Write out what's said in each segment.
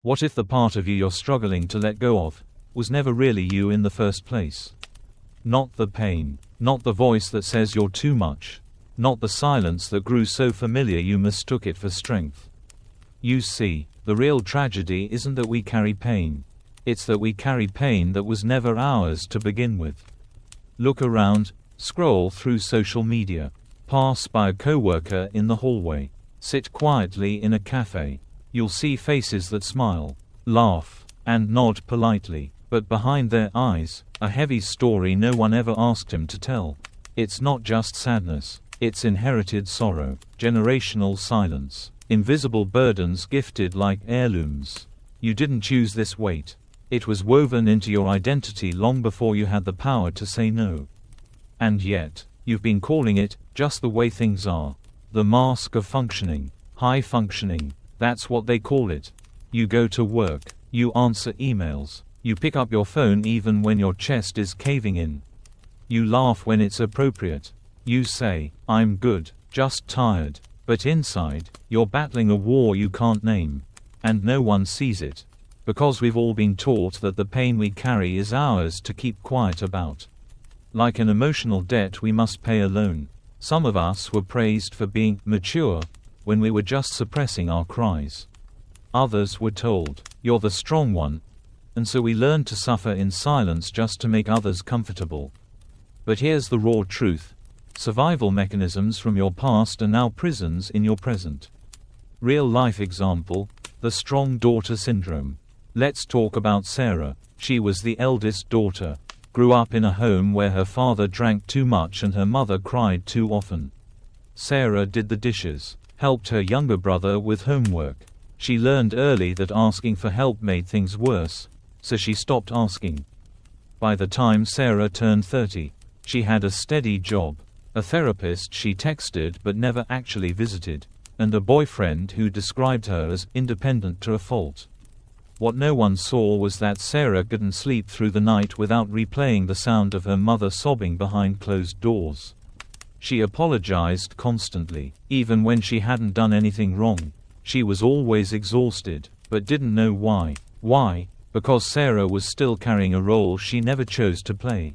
What if the part of you you're struggling to let go of was never really you in the first place? Not the pain, not the voice that says you're too much, not the silence that grew so familiar you mistook it for strength. You see, the real tragedy isn't that we carry pain. It's that we carry pain that was never ours to begin with. Look around, scroll through social media, pass by a coworker in the hallway, sit quietly in a cafe. You'll see faces that smile, laugh, and nod politely, but behind their eyes, a heavy story no one ever asked him to tell. It's not just sadness, it's inherited sorrow, generational silence, invisible burdens gifted like heirlooms. You didn't choose this weight. It was woven into your identity long before you had the power to say no. And yet, you've been calling it just the way things are. The mask of functioning, high functioning, that's what they call it. You go to work, you answer emails, you pick up your phone even when your chest is caving in. You laugh when it's appropriate. You say, "I'm good, just tired," but inside, you're battling a war you can't name. And no one sees it. Because we've all been taught that the pain we carry is ours to keep quiet about. Like an emotional debt we must pay alone. Some of us were praised for being mature when we were just suppressing our cries. Others were told, "You're the strong one," and so we learned to suffer in silence just to make others comfortable. But here's the raw truth. Survival mechanisms from your past are now prisons in your present. Real-life example, the strong daughter syndrome. Let's talk about Sarah. She was the eldest daughter. Grew up in a home where her father drank too much and her mother cried too often. Sarah did the dishes, helped her younger brother with homework. She learned early that asking for help made things worse, so she stopped asking. By the time Sarah turned 30, she had a steady job, a therapist she texted but never actually visited, and a boyfriend who described her as independent to a fault. What no one saw was that Sarah couldn't sleep through the night without replaying the sound of her mother sobbing behind closed doors. She apologized constantly, even when she hadn't done anything wrong. She was always exhausted, but didn't know why. Why? Because Sarah was still carrying a role she never chose to play.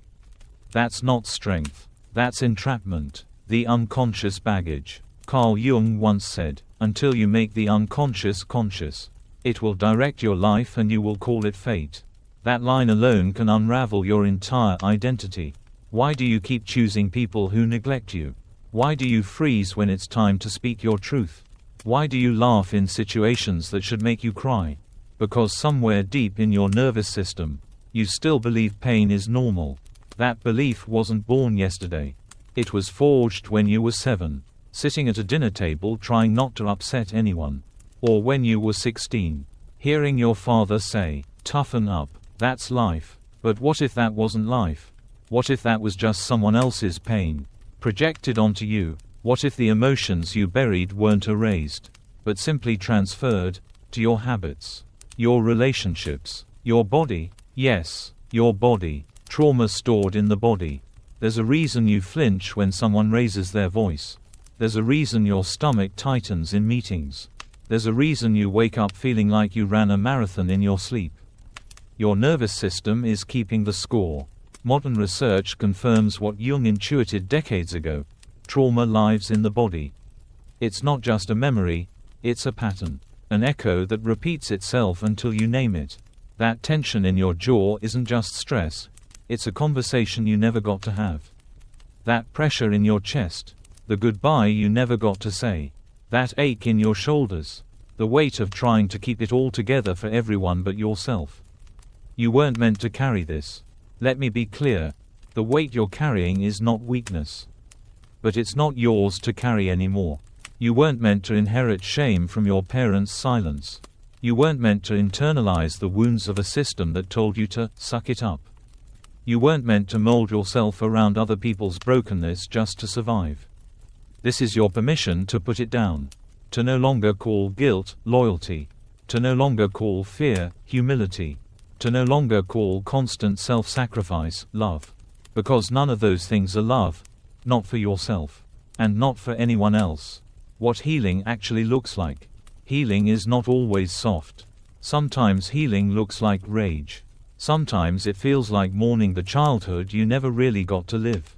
That's not strength. That's entrapment. The unconscious baggage. Carl Jung once said, "Until you make the unconscious conscious, it will direct your life and you will call it fate." That line alone can unravel your entire identity. Why do you keep choosing people who neglect you? Why do you freeze when it's time to speak your truth? Why do you laugh in situations that should make you cry? Because somewhere deep in your nervous system, you still believe pain is normal. That belief wasn't born yesterday. It was forged when you were 7, sitting at a dinner table trying not to upset anyone. Or when you were 16, hearing your father say, "Toughen up, that's life." But what if that wasn't life? What if that was just someone else's pain, projected onto you? What if the emotions you buried weren't erased, but simply transferred to your habits, your relationships, your body? Yes, your body. Trauma stored in the body. There's a reason you flinch when someone raises their voice. There's a reason your stomach tightens in meetings. There's a reason you wake up feeling like you ran a marathon in your sleep. Your nervous system is keeping the score. Modern research confirms what Jung intuited decades ago. Trauma lives in the body. It's not just a memory, it's a pattern. An echo that repeats itself until you name it. That tension in your jaw isn't just stress, it's a conversation you never got to have. That pressure in your chest, the goodbye you never got to say. That ache in your shoulders, the weight of trying to keep it all together for everyone but yourself. You weren't meant to carry this. Let me be clear, the weight you're carrying is not weakness. But it's not yours to carry anymore. You weren't meant to inherit shame from your parents' silence. You weren't meant to internalize the wounds of a system that told you to suck it up. You weren't meant to mold yourself around other people's brokenness just to survive. This is your permission to put it down. To no longer call guilt loyalty. To no longer call fear humility. To no longer call constant self-sacrifice love. Because none of those things are love. Not for yourself. And not for anyone else. What healing actually looks like. Healing is not always soft. Sometimes healing looks like rage. Sometimes it feels like mourning the childhood you never really got to live.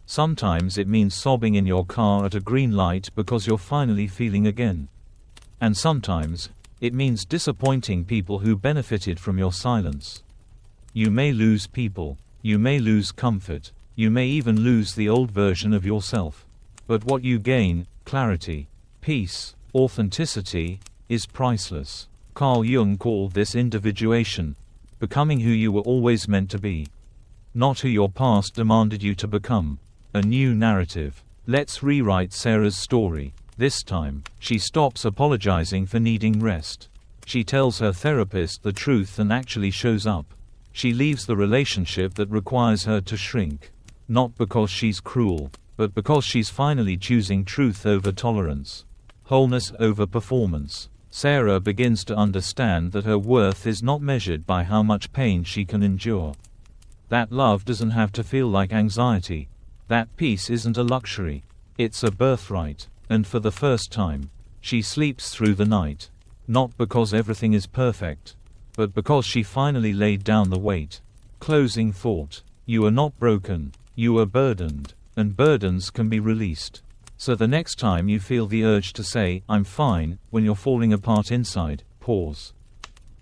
Sometimes it means sobbing in your car at a green light because you're finally feeling again. And sometimes, it means disappointing people who benefited from your silence. You may lose people. You may lose comfort. You may even lose the old version of yourself. But what you gain, clarity, peace, authenticity, is priceless. Carl Jung called this individuation, becoming who you were always meant to be. Not who your past demanded you to become. A new narrative. Let's rewrite Sarah's story. This time, she stops apologizing for needing rest. She tells her therapist the truth and actually shows up. She leaves the relationship that requires her to shrink. Not because she's cruel, but because she's finally choosing truth over tolerance. Wholeness over performance. Sarah begins to understand that her worth is not measured by how much pain she can endure. That love doesn't have to feel like anxiety. That peace isn't a luxury. It's a birthright. And for the first time, she sleeps through the night. Not because everything is perfect, but because she finally laid down the weight. Closing thought. You are not broken. You are burdened. And burdens can be released. So the next time you feel the urge to say, "I'm fine," when you're falling apart inside, pause.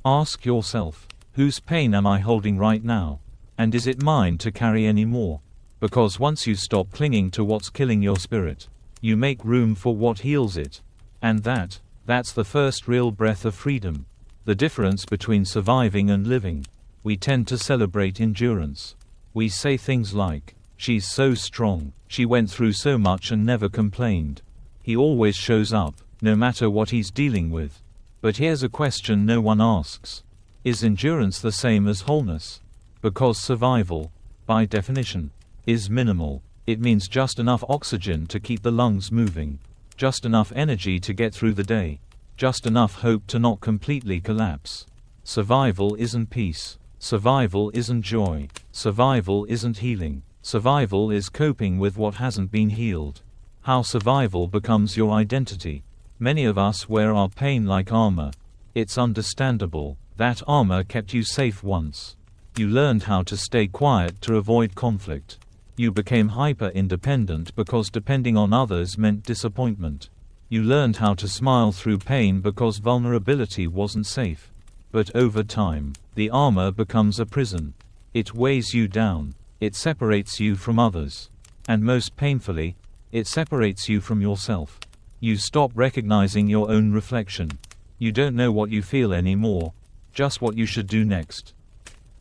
Ask yourself, whose pain am I holding right now? And is it mine to carry anymore? Because once you stop clinging to what's killing your spirit, you make room for what heals it. And that's the first real breath of freedom. The difference between surviving and living. We tend to celebrate endurance. We say things like, "She's so strong, she went through so much and never complained. He always shows up, no matter what he's dealing with." But here's a question no one asks. Is endurance the same as wholeness? Because survival, by definition, is minimal. It means just enough oxygen to keep the lungs moving. Just enough energy to get through the day. Just enough hope to not completely collapse. Survival isn't peace. Survival isn't joy. Survival isn't healing. Survival is coping with what hasn't been healed. How survival becomes your identity. Many of us wear our pain like armor. It's understandable. That armor kept you safe once. You learned how to stay quiet to avoid conflict. You became hyper-independent because depending on others meant disappointment. You learned how to smile through pain because vulnerability wasn't safe. But over time, the armor becomes a prison. It weighs you down. It separates you from others. And most painfully, it separates you from yourself. You stop recognizing your own reflection. You don't know what you feel anymore, just what you should do next.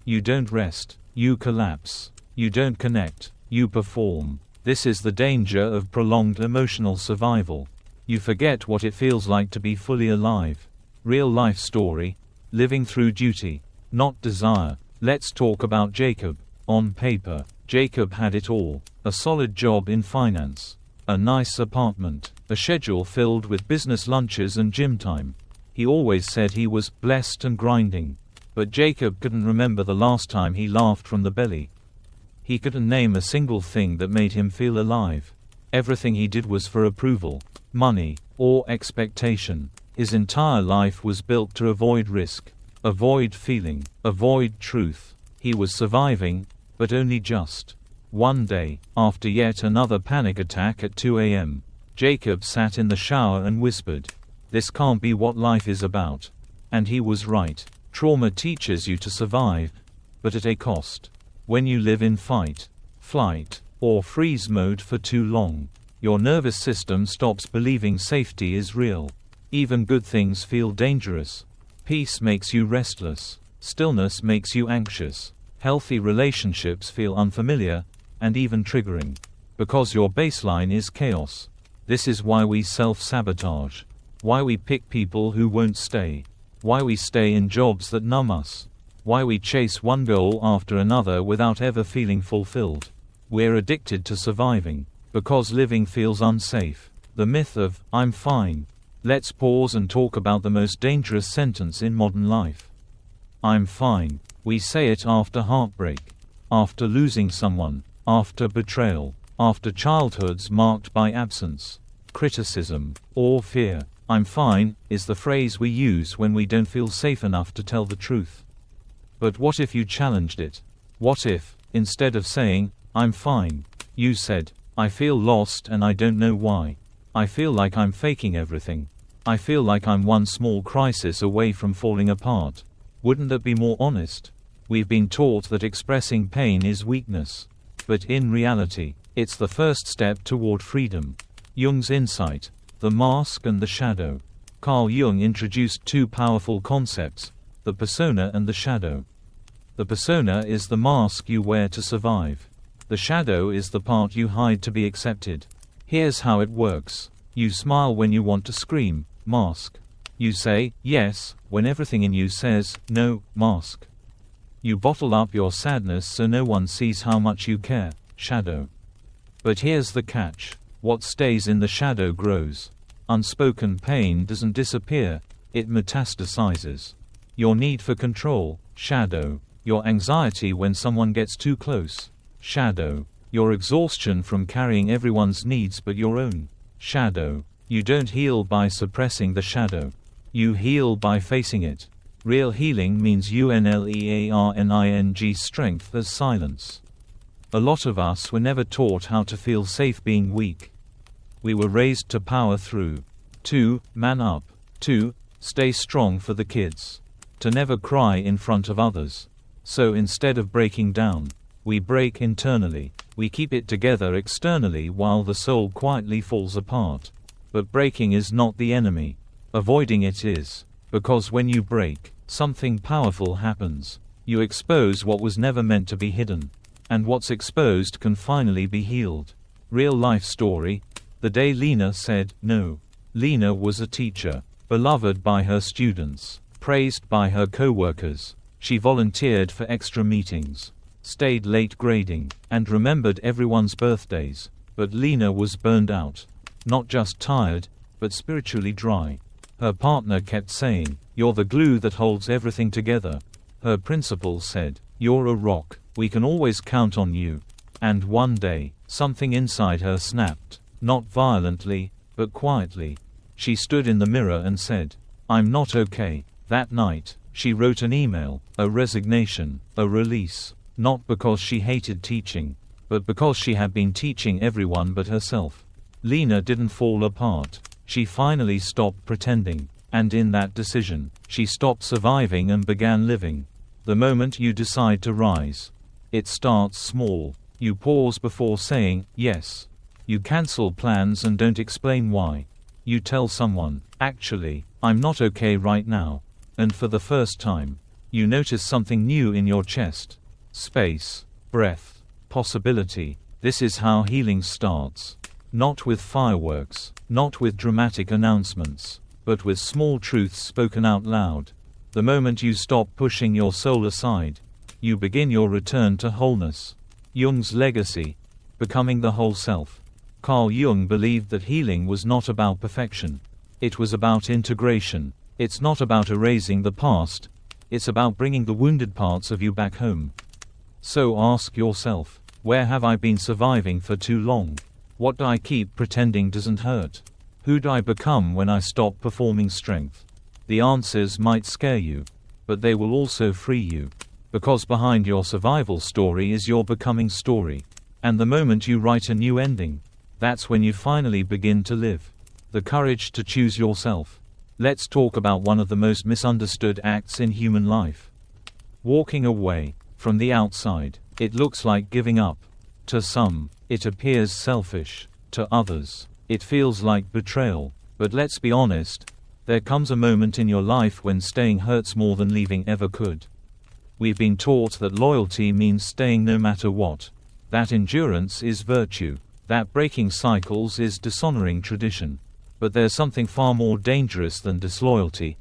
You don't rest. You collapse. You don't connect. You perform. This is the danger of prolonged emotional survival. You forget what it feels like to be fully alive. Real life story. Living through duty, not desire. Let's talk about Jacob. On paper, Jacob had it all. A solid job in finance. A nice apartment. A schedule filled with business lunches and gym time. He always said he was blessed and grinding. But Jacob couldn't remember the last time he laughed from the belly. He couldn't name a single thing that made him feel alive. Everything he did was for approval, money, or expectation. His entire life was built to avoid risk, avoid feeling, avoid truth. He was surviving, but only just. One day, after yet another panic attack at 2 a.m., Jacob sat in the shower and whispered, "This can't be what life is about." And he was right. Trauma teaches you to survive, but at a cost. When you live in fight, flight, or freeze mode for too long, your nervous system stops believing safety is real. Even good things feel dangerous. Peace makes you restless. Stillness makes you anxious. Healthy relationships feel unfamiliar, and even triggering. Because your baseline is chaos. This is why we self-sabotage. Why we pick people who won't stay. Why we stay in jobs that numb us. Why we chase one goal after another without ever feeling fulfilled. We're addicted to surviving. Because living feels unsafe. The myth of, "I'm fine." Let's pause and talk about the most dangerous sentence in modern life. I'm fine. We say it after heartbreak. After losing someone. After betrayal. After childhoods marked by absence, criticism, or fear. "I'm fine," is the phrase we use when we don't feel safe enough to tell the truth. But what if you challenged it? What if, instead of saying, "I'm fine," you said, "I feel lost and I don't know why. I feel like I'm faking everything. I feel like I'm one small crisis away from falling apart"? Wouldn't that be more honest? We've been taught that expressing pain is weakness. But in reality, it's the first step toward freedom. Jung's insight: the mask and the shadow. Carl Jung introduced two powerful concepts: the persona and the shadow. The persona is the mask you wear to survive. The shadow is the part you hide to be accepted. Here's how it works. You smile when you want to scream, mask. You say, yes, when everything in you says, no, mask. You bottle up your sadness so no one sees how much you care, shadow. But here's the catch. What stays in the shadow grows. Unspoken pain doesn't disappear, it metastasizes. Your need for control, shadow. Your anxiety when someone gets too close, shadow. Your exhaustion from carrying everyone's needs but your own, shadow. You don't heal by suppressing the shadow. You heal by facing it. Real healing means unlearning strength as silence. A lot of us were never taught how to feel safe being weak. We were raised to power through. To man up. To stay strong for the kids. To never cry in front of others. So instead of breaking down, we break internally. We keep it together externally while the soul quietly falls apart. But breaking is not the enemy. Avoiding it is. Because when you break, something powerful happens. You expose what was never meant to be hidden. And what's exposed can finally be healed. Real life story. The day Lena said no. Lena was a teacher, beloved by her students, praised by her co-workers. She volunteered for extra meetings, stayed late grading, and remembered everyone's birthdays. But Lena was burned out. Not just tired, but spiritually dry. Her partner kept saying, "You're the glue that holds everything together." Her principal said, "You're a rock, we can always count on you." And one day, something inside her snapped. Not violently, but quietly. She stood in the mirror and said, "I'm not okay." That night, she wrote an email, a resignation, a release. Not because she hated teaching, but because she had been teaching everyone but herself. Lena didn't fall apart. She finally stopped pretending. And in that decision, she stopped surviving and began living. The moment you decide to rise, it starts small. You pause before saying, yes. You cancel plans and don't explain why. You tell someone, "Actually, I'm not okay right now." And for the first time, you notice something new in your chest. Space, breath, possibility. This is how healing starts. Not with fireworks, not with dramatic announcements, but with small truths spoken out loud. The moment you stop pushing your soul aside, you begin your return to wholeness. Jung's legacy: becoming the whole self. Carl Jung believed that healing was not about perfection. It was about integration. It's not about erasing the past, it's about bringing the wounded parts of you back home. So ask yourself, where have I been surviving for too long? What do I keep pretending doesn't hurt? Who do I become when I stop performing strength? The answers might scare you, but they will also free you. Because behind your survival story is your becoming story. And the moment you write a new ending, that's when you finally begin to live. The courage to choose yourself. Let's talk about one of the most misunderstood acts in human life. Walking away. From the outside, it looks like giving up. To some, it appears selfish. To others, it feels like betrayal. But let's be honest, there comes a moment in your life when staying hurts more than leaving ever could. We've been taught that loyalty means staying no matter what. That endurance is virtue. That breaking cycles is dishonoring tradition. But there's something far more dangerous than disloyalty: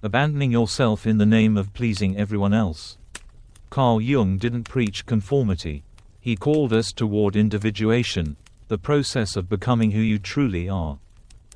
abandoning yourself in the name of pleasing everyone else. Carl Jung didn't preach conformity. He called us toward individuation, the process of becoming who you truly are,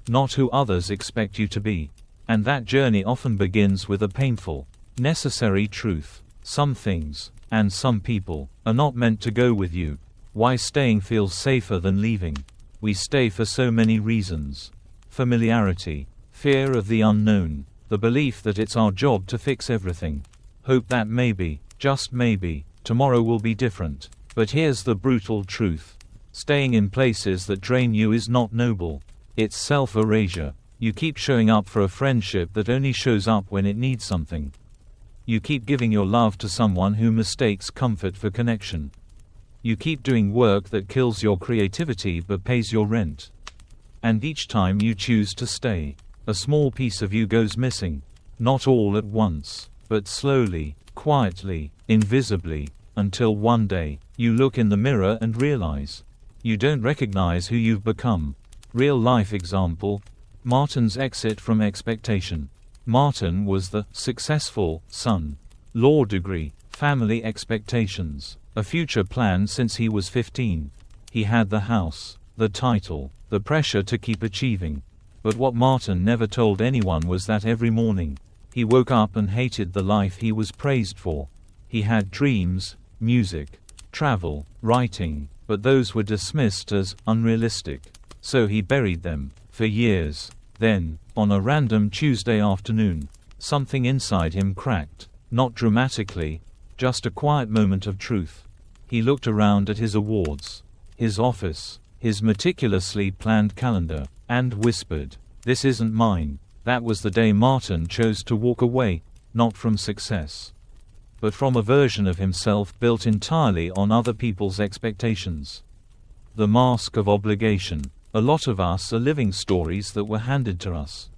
not who others expect you to be. And that journey often begins with a painful, necessary truth. Some things, and some people, are not meant to go with you. Why staying feels safer than leaving. We stay for so many reasons. Familiarity, Fear of the unknown. The belief that it's our job to fix everything. Hope that maybe, just maybe, tomorrow will be different. But here's the brutal truth. Staying in places that drain you is not noble. It's self-erasure. You keep showing up for a friendship that only shows up when it needs something. You keep giving your love to someone who mistakes comfort for connection. You keep doing work that kills your creativity but pays your rent. And each time you choose to stay, a small piece of you goes missing. Not all at once, but slowly, quietly, invisibly, until one day, you look in the mirror and realize you don't recognize who you've become. Real life example: Martin's exit from expectation. Martin was the successful son. Law degree, family expectations, a future plan since he was 15. He had the house, the title, the pressure to keep achieving. But what Martin never told anyone was that every morning, he woke up and hated the life he was praised for. He had dreams, music, travel, writing, but those were dismissed as unrealistic. So he buried them for years. Then, on a random Tuesday afternoon, something inside him cracked. Not dramatically, just a quiet moment of truth. He looked around at his awards, his office, his meticulously planned calendar, and whispered, "This isn't mine." That was the day Martin chose to walk away, not from success, but from a version of himself built entirely on other people's expectations. The mask of obligation. A lot of us are living stories that were handed to us,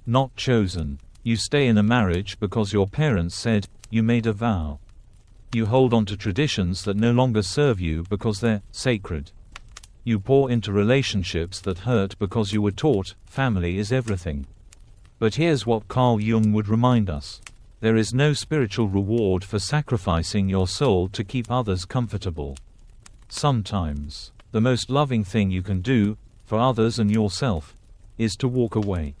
not chosen. You stay in a marriage because your parents said, you made a vow. You hold on to traditions that no longer serve you because they're sacred. You pour into relationships that hurt because you were taught family is everything. But here's what Carl Jung would remind us. There is no spiritual reward for sacrificing your soul to keep others comfortable. Sometimes, the most loving thing you can do, for others and yourself, is to walk away.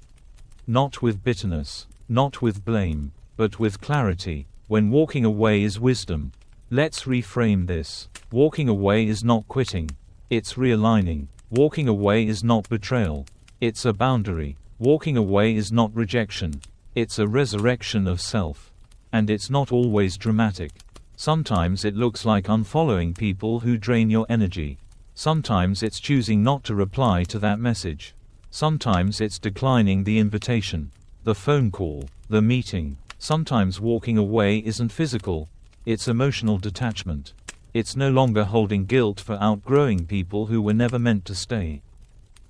Not with bitterness, not with blame, but with clarity. When walking away is wisdom. Let's reframe this. Walking away is not quitting. It's realigning. Walking away is not betrayal. It's a boundary. Walking away is not rejection. It's a resurrection of self. And it's not always dramatic. Sometimes it looks like unfollowing people who drain your energy. Sometimes it's choosing not to reply to that message. Sometimes it's declining the invitation, the phone call, the meeting. Sometimes walking away isn't physical. It's emotional detachment. It's no longer holding guilt for outgrowing people who were never meant to stay.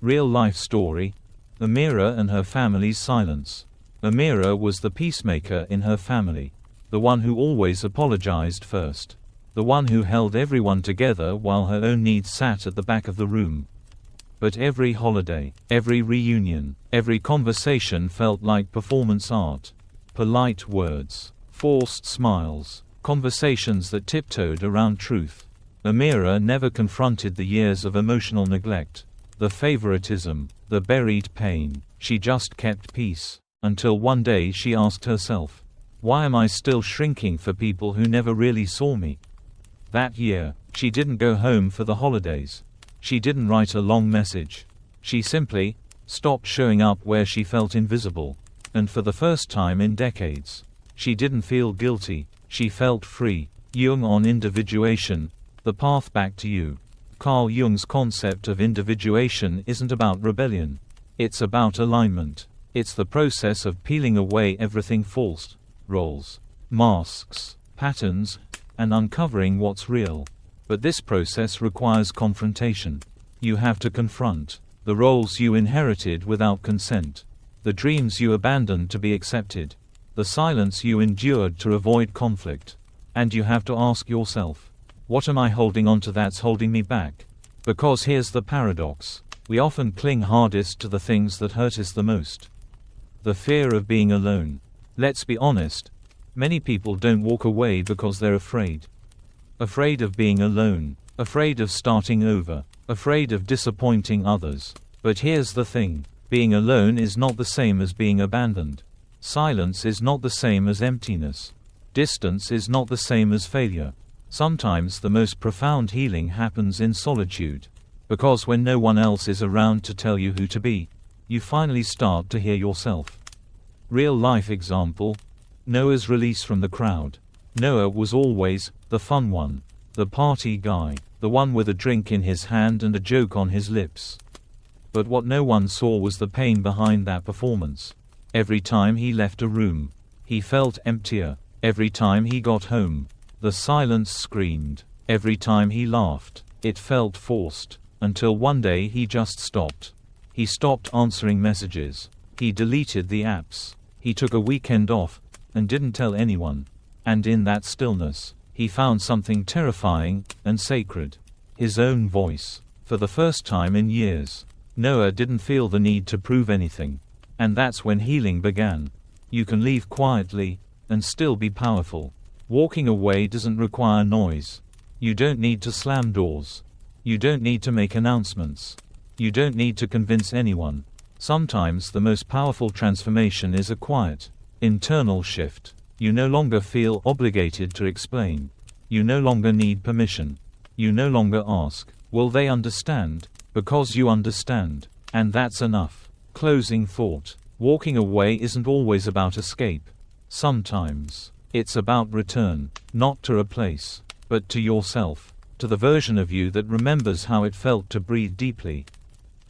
Real life story: Amira and her family's silence. Amira was the peacemaker in her family. The one who always apologized first. The one who held everyone together while her own needs sat at the back of the room. But every holiday, every reunion, every conversation felt like performance art. Polite words, forced smiles, conversations that tiptoed around truth. Amira never confronted the years of emotional neglect, the favoritism, the buried pain. She just kept peace, until one day she asked herself, why am I still shrinking for people who never really saw me? That year, she didn't go home for the holidays. She didn't write a long message. She simply stopped showing up where she felt invisible. And for the first time in decades, she didn't feel guilty. She felt free. Jung on individuation, the path back to you. Carl Jung's concept of individuation isn't about rebellion. It's about alignment. It's the process of peeling away everything false, roles, masks, patterns, and uncovering what's real. But this process requires confrontation. You have to confront the roles you inherited without consent, the dreams you abandoned to be accepted, the silence you endured to avoid conflict. And you have to ask yourself, what am I holding on to that's holding me back? Because here's the paradox. We often cling hardest to the things that hurt us the most. The fear of being alone. Let's be honest. Many people don't walk away because they're afraid. Afraid of being alone. Afraid of starting over. Afraid of disappointing others. But here's the thing. Being alone is not the same as being abandoned. Silence is not the same as emptiness. Distance is not the same as failure. Sometimes the most profound healing happens in solitude. Because when no one else is around to tell you who to be, you finally start to hear yourself. Real life example: Noah's release from the crowd. Noah was always the fun one, the party guy, the one with a drink in his hand and a joke on his lips. But what no one saw was the pain behind that performance. Every time he left a room, he felt emptier. Every time he got home, the silence screamed. Every time he laughed, it felt forced. Until one day he just stopped. He stopped answering messages. He deleted the apps. He took a weekend off, and didn't tell anyone. And in that stillness, he found something terrifying and sacred. His own voice. For the first time in years, Noah didn't feel the need to prove anything. And that's when healing began. You can leave quietly, and still be powerful. Walking away doesn't require noise. You don't need to slam doors. You don't need to make announcements. You don't need to convince anyone. Sometimes the most powerful transformation is a quiet, internal shift. You no longer feel obligated to explain. You no longer need permission. You no longer ask, will they understand? Because you understand. And that's enough. Closing thought. Walking away isn't always about escape. Sometimes, it's about return, not to replace, but to yourself, to the version of you that remembers how it felt to breathe deeply,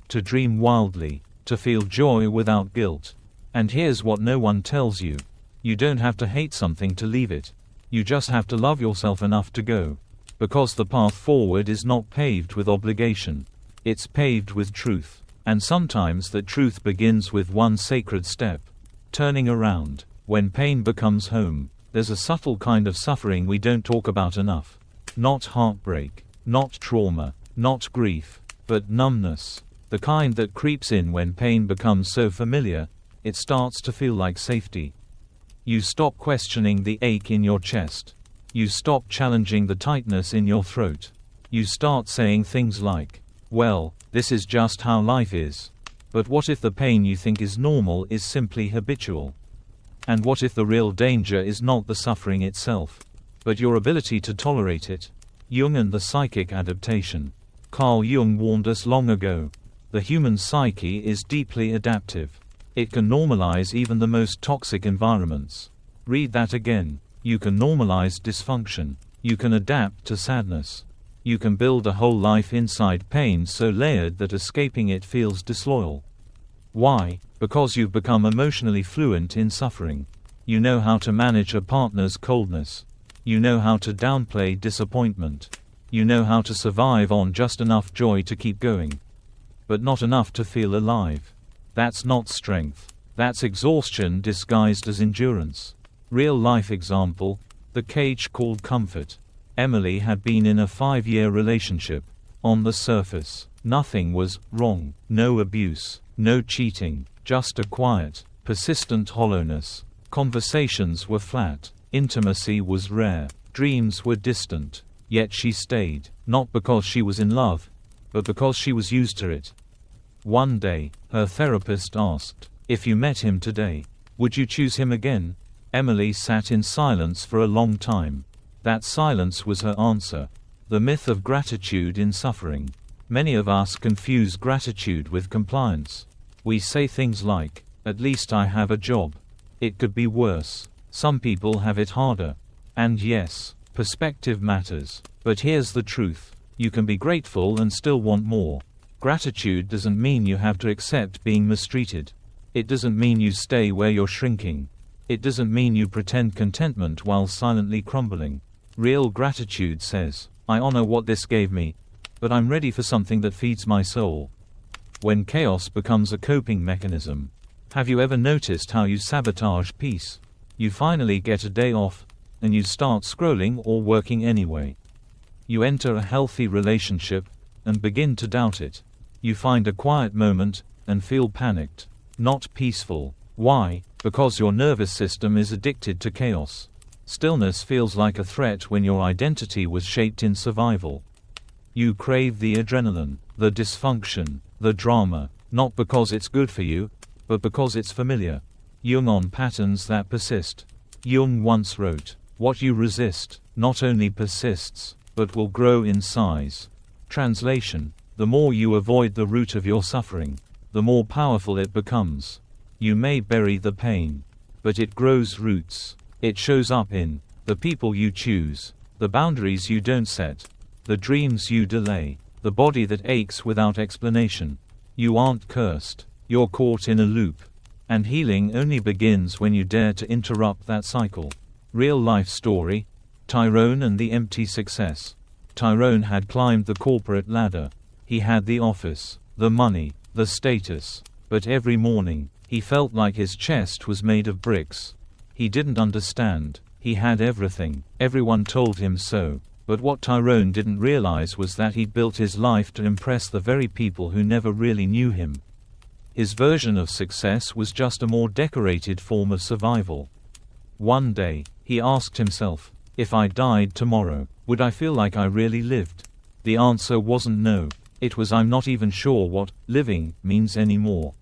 to dream wildly, to feel joy without guilt. And here's what no one tells you. You don't have to hate something to leave it. You just have to love yourself enough to go. Because the path forward is not paved with obligation. It's paved with truth. And sometimes that truth begins with one sacred step. Turning around. When pain becomes home, there's a subtle kind of suffering we don't talk about enough. Not heartbreak, not trauma, not grief, but numbness. The kind that creeps in when pain becomes so familiar, it starts to feel like safety. You stop questioning the ache in your chest. You stop challenging the tightness in your throat. You start saying things like, well, this is just how life is. But what if the pain you think is normal is simply habitual? And what if the real danger is not the suffering itself, but your ability to tolerate it? Jung and the psychic adaptation. Carl Jung warned us long ago. The human psyche is deeply adaptive. It can normalize even the most toxic environments. Read that again. You can normalize dysfunction. You can adapt to sadness. You can build a whole life inside pain so layered that escaping it feels disloyal. Why? Because you've become emotionally fluent in suffering. You know how to manage a partner's coldness. You know how to downplay disappointment. You know how to survive on just enough joy to keep going. But not enough to feel alive. That's not strength. That's exhaustion disguised as endurance. Real life example: the cage called comfort. Emily had been in a 5-year relationship. On the surface, nothing was wrong. No abuse, no cheating, just a quiet, persistent hollowness. Conversations were flat. Intimacy was rare. Dreams were distant. Yet she stayed, not because she was in love, but because she was used to it. One day, her therapist asked, if you met him today, would you choose him again? Emily sat in silence for a long time. That silence was her answer. The myth of gratitude in suffering. Many of us confuse gratitude with compliance. We say things like, at least I have a job. It could be worse. Some people have it harder. And yes, perspective matters. But here's the truth. You can be grateful and still want more. Gratitude doesn't mean you have to accept being mistreated. It doesn't mean you stay where you're shrinking. It doesn't mean you pretend contentment while silently crumbling. Real gratitude says, I honor what this gave me, but I'm ready for something that feeds my soul. When chaos becomes a coping mechanism. Have you ever noticed how you sabotage peace? You finally get a day off, and you start scrolling or working anyway. You enter a healthy relationship, and begin to doubt it. You find a quiet moment, and feel panicked. Not peaceful. Why? Because your nervous system is addicted to chaos. Stillness feels like a threat when your identity was shaped in survival. You crave the adrenaline, the dysfunction, the drama, not because it's good for you, but because it's familiar. Jung on patterns that persist. Jung once wrote, what you resist, not only persists, but will grow in size. Translation: the more you avoid the root of your suffering, the more powerful it becomes. You may bury the pain, but it grows roots. It shows up in the people you choose, the boundaries you don't set, the dreams you delay, the body that aches without explanation. You aren't cursed, you're caught in a loop. And healing only begins when you dare to interrupt that cycle. Real life story: Tyrone and the empty success. Tyrone had climbed the corporate ladder. He had the office, the money, the status. But every morning, he felt like his chest was made of bricks. He didn't understand. He had everything. Everyone told him so. But what Tyrone didn't realize was that he'd built his life to impress the very people who never really knew him. His version of success was just a more decorated form of survival. One day, he asked himself, if I died tomorrow, would I feel like I really lived? The answer wasn't no. It was I'm not even sure what living means anymore.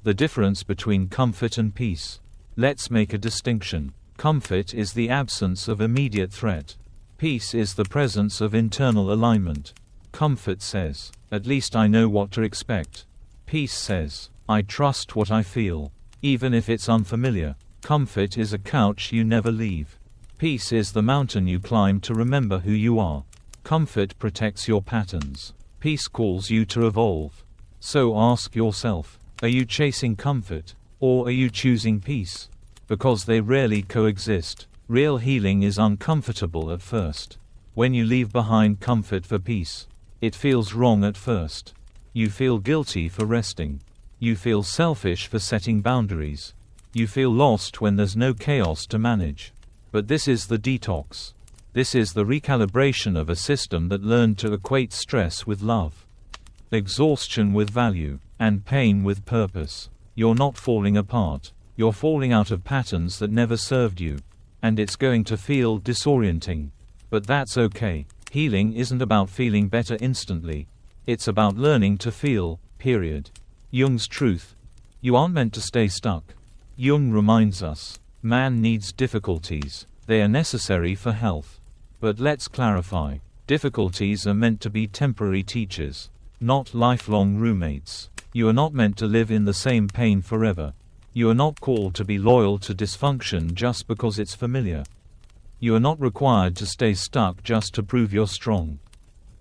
The difference between comfort and peace. Let's make a distinction. Comfort is the absence of immediate threat. Peace is the presence of internal alignment. Comfort says, at least I know what to expect. Peace says, I trust what I feel, even if it's unfamiliar. Comfort is a couch you never leave. Peace is the mountain you climb to remember who you are. Comfort protects your patterns. Peace calls you to evolve. So ask yourself, are you chasing comfort, or are you choosing peace? Because they rarely coexist. Real healing is uncomfortable at first. When you leave behind comfort for peace, it feels wrong at first. You feel guilty for resting. You feel selfish for setting boundaries. You feel lost when there's no chaos to manage. But this is the detox. This is the recalibration of a system that learned to equate stress with love, exhaustion with value, and pain with purpose. You're not falling apart. You're falling out of patterns that never served you. And it's going to feel disorienting. But that's okay. Healing isn't about feeling better instantly. It's about learning to feel, period. Jung's truth. You aren't meant to stay stuck. Jung reminds us, man needs difficulties. They are necessary for health. But let's clarify. Difficulties are meant to be temporary teachers, not lifelong roommates. You are not meant to live in the same pain forever. You are not called to be loyal to dysfunction just because it's familiar. You are not required to stay stuck just to prove you're strong.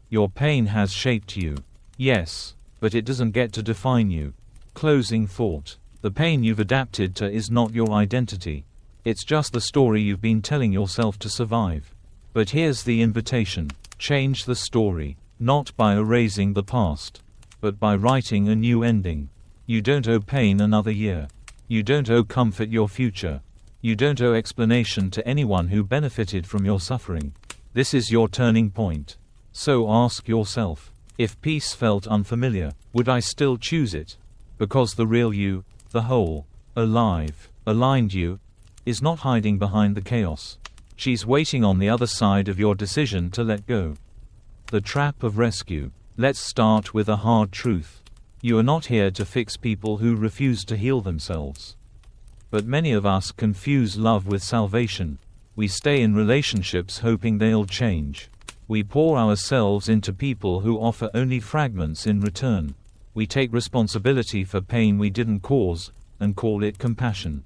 Your pain has shaped you. Yes, but it doesn't get to define you. Closing thought. The pain you've adapted to is not your identity. It's just the story you've been telling yourself to survive. But here's the invitation. Change the story, not by erasing the past, but by writing a new ending. You don't owe pain another year. You don't owe comfort your future. You don't owe explanation to anyone who benefited from your suffering. This is your turning point. So ask yourself, if peace felt unfamiliar, would I still choose it? Because the real you, the whole, alive, aligned you, is not hiding behind the chaos. She's waiting on the other side of your decision to let go. The trap of rescue. Let's start with a hard truth. You are not here to fix people who refuse to heal themselves. But many of us confuse love with salvation. We stay in relationships hoping they'll change. We pour ourselves into people who offer only fragments in return. We take responsibility for pain we didn't cause, and call it compassion.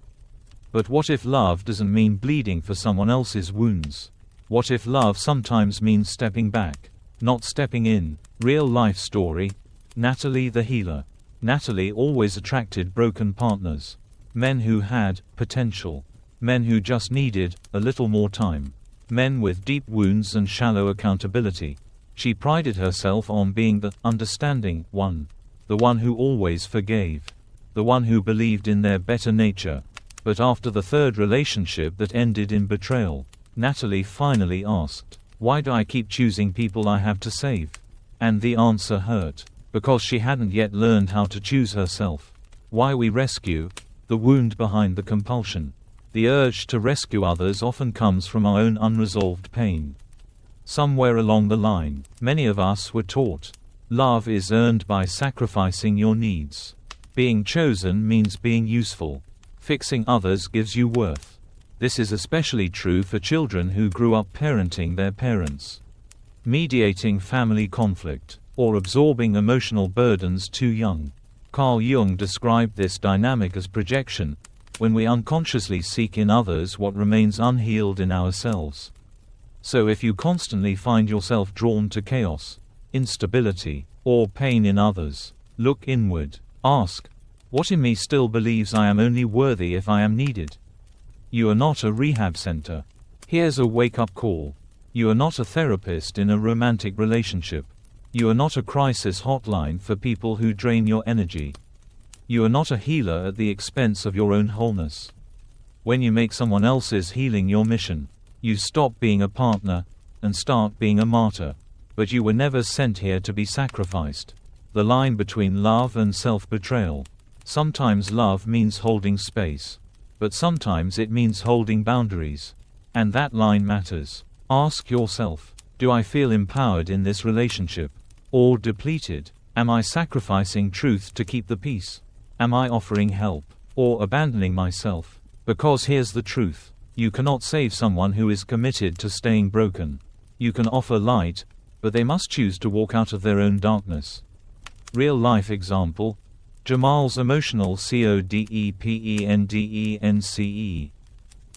But what if love doesn't mean bleeding for someone else's wounds? What if love sometimes means stepping back, not stepping in? Real life story. Natalie the healer. Natalie always attracted broken partners. Men who had potential. Men who just needed a little more time. Men with deep wounds and shallow accountability. She prided herself on being the understanding one. The one who always forgave. The one who believed in their better nature. But after the third relationship that ended in betrayal, Natalie finally asked, why do I keep choosing people I have to save? And the answer hurt. Because she hadn't yet learned how to choose herself. Why we rescue? The wound behind the compulsion. The urge to rescue others often comes from our own unresolved pain. Somewhere along the line, many of us were taught, love is earned by sacrificing your needs. Being chosen means being useful. Fixing others gives you worth. This is especially true for children who grew up parenting their parents. Mediating family conflict, or absorbing emotional burdens too young. Carl Jung described this dynamic as projection, when we unconsciously seek in others what remains unhealed in ourselves. So if you constantly find yourself drawn to chaos, instability, or pain in others, look inward. Ask, what in me still believes I am only worthy if I am needed? You are not a rehab center. Here's a wake-up call. You are not a therapist in a romantic relationship. You are not a crisis hotline for people who drain your energy. You are not a healer at the expense of your own wholeness. When you make someone else's healing your mission, you stop being a partner and start being a martyr. But you were never sent here to be sacrificed. The line between love and self-betrayal. Sometimes love means holding space, but sometimes it means holding boundaries. And that line matters. Ask yourself, do I feel empowered in this relationship? Or depleted? Am I sacrificing truth to keep the peace? Am I offering help? Or abandoning myself? Because here's the truth. You cannot save someone who is committed to staying broken. You can offer light, but they must choose to walk out of their own darkness. Real life example. Jamal's emotional codependence.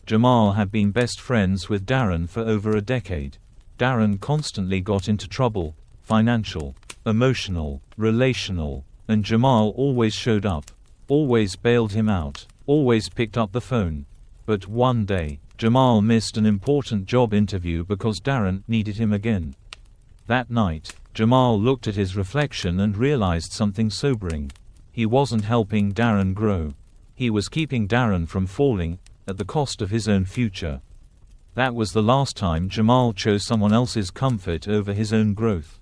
Jamal had been best friends with Darren for over a decade. Darren constantly got into trouble, financial, emotional, relational, and Jamal always showed up, always bailed him out, always picked up the phone. But one day, Jamal missed an important job interview because Darren needed him again. That night, Jamal looked at his reflection and realized something sobering. He wasn't helping Darren grow. He was keeping Darren from falling, at the cost of his own future. That was the last time Jamal chose someone else's comfort over his own growth.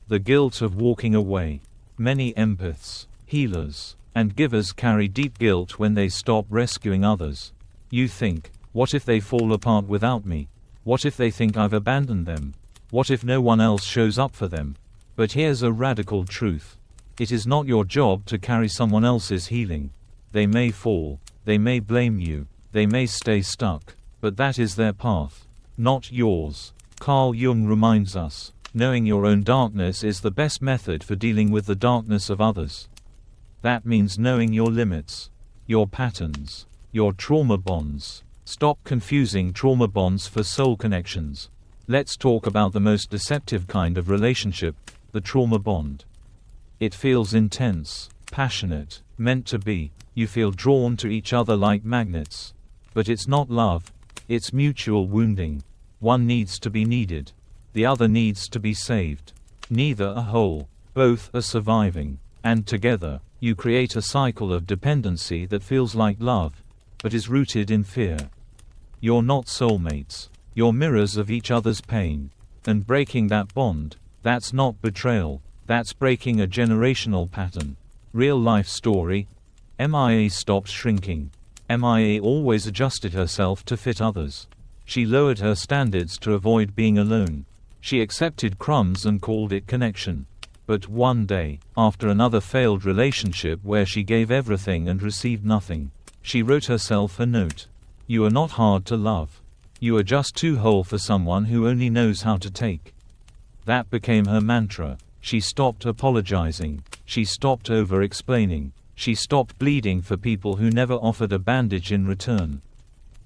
The guilt of walking away. Many empaths, healers, and givers carry deep guilt when they stop rescuing others. You think, what if they fall apart without me? What if they think I've abandoned them? What if no one else shows up for them? But here's a radical truth. It is not your job to carry someone else's healing. They may fall, they may blame you, they may stay stuck, but that is their path, not yours. Carl Jung reminds us, knowing your own darkness is the best method for dealing with the darkness of others. That means knowing your limits, your patterns, your trauma bonds. Stop confusing trauma bonds for soul connections. Let's talk about the most deceptive kind of relationship, the trauma bond. It feels intense, passionate, meant to be. You feel drawn to each other like magnets. But it's not love, it's mutual wounding. One needs to be needed. The other needs to be saved. Neither are whole, both are surviving. And together, you create a cycle of dependency that feels like love, but is rooted in fear. You're not soulmates. You're mirrors of each other's pain. And breaking that bond, that's not betrayal, that's breaking a generational pattern. Real life story. Mia stopped shrinking. Mia always adjusted herself to fit others. She lowered her standards to avoid being alone. She accepted crumbs and called it connection. But one day, after another failed relationship where she gave everything and received nothing, she wrote herself a note. You are not hard to love. You are just too whole for someone who only knows how to take. That became her mantra. She stopped apologizing. She stopped over-explaining. She stopped bleeding for people who never offered a bandage in return.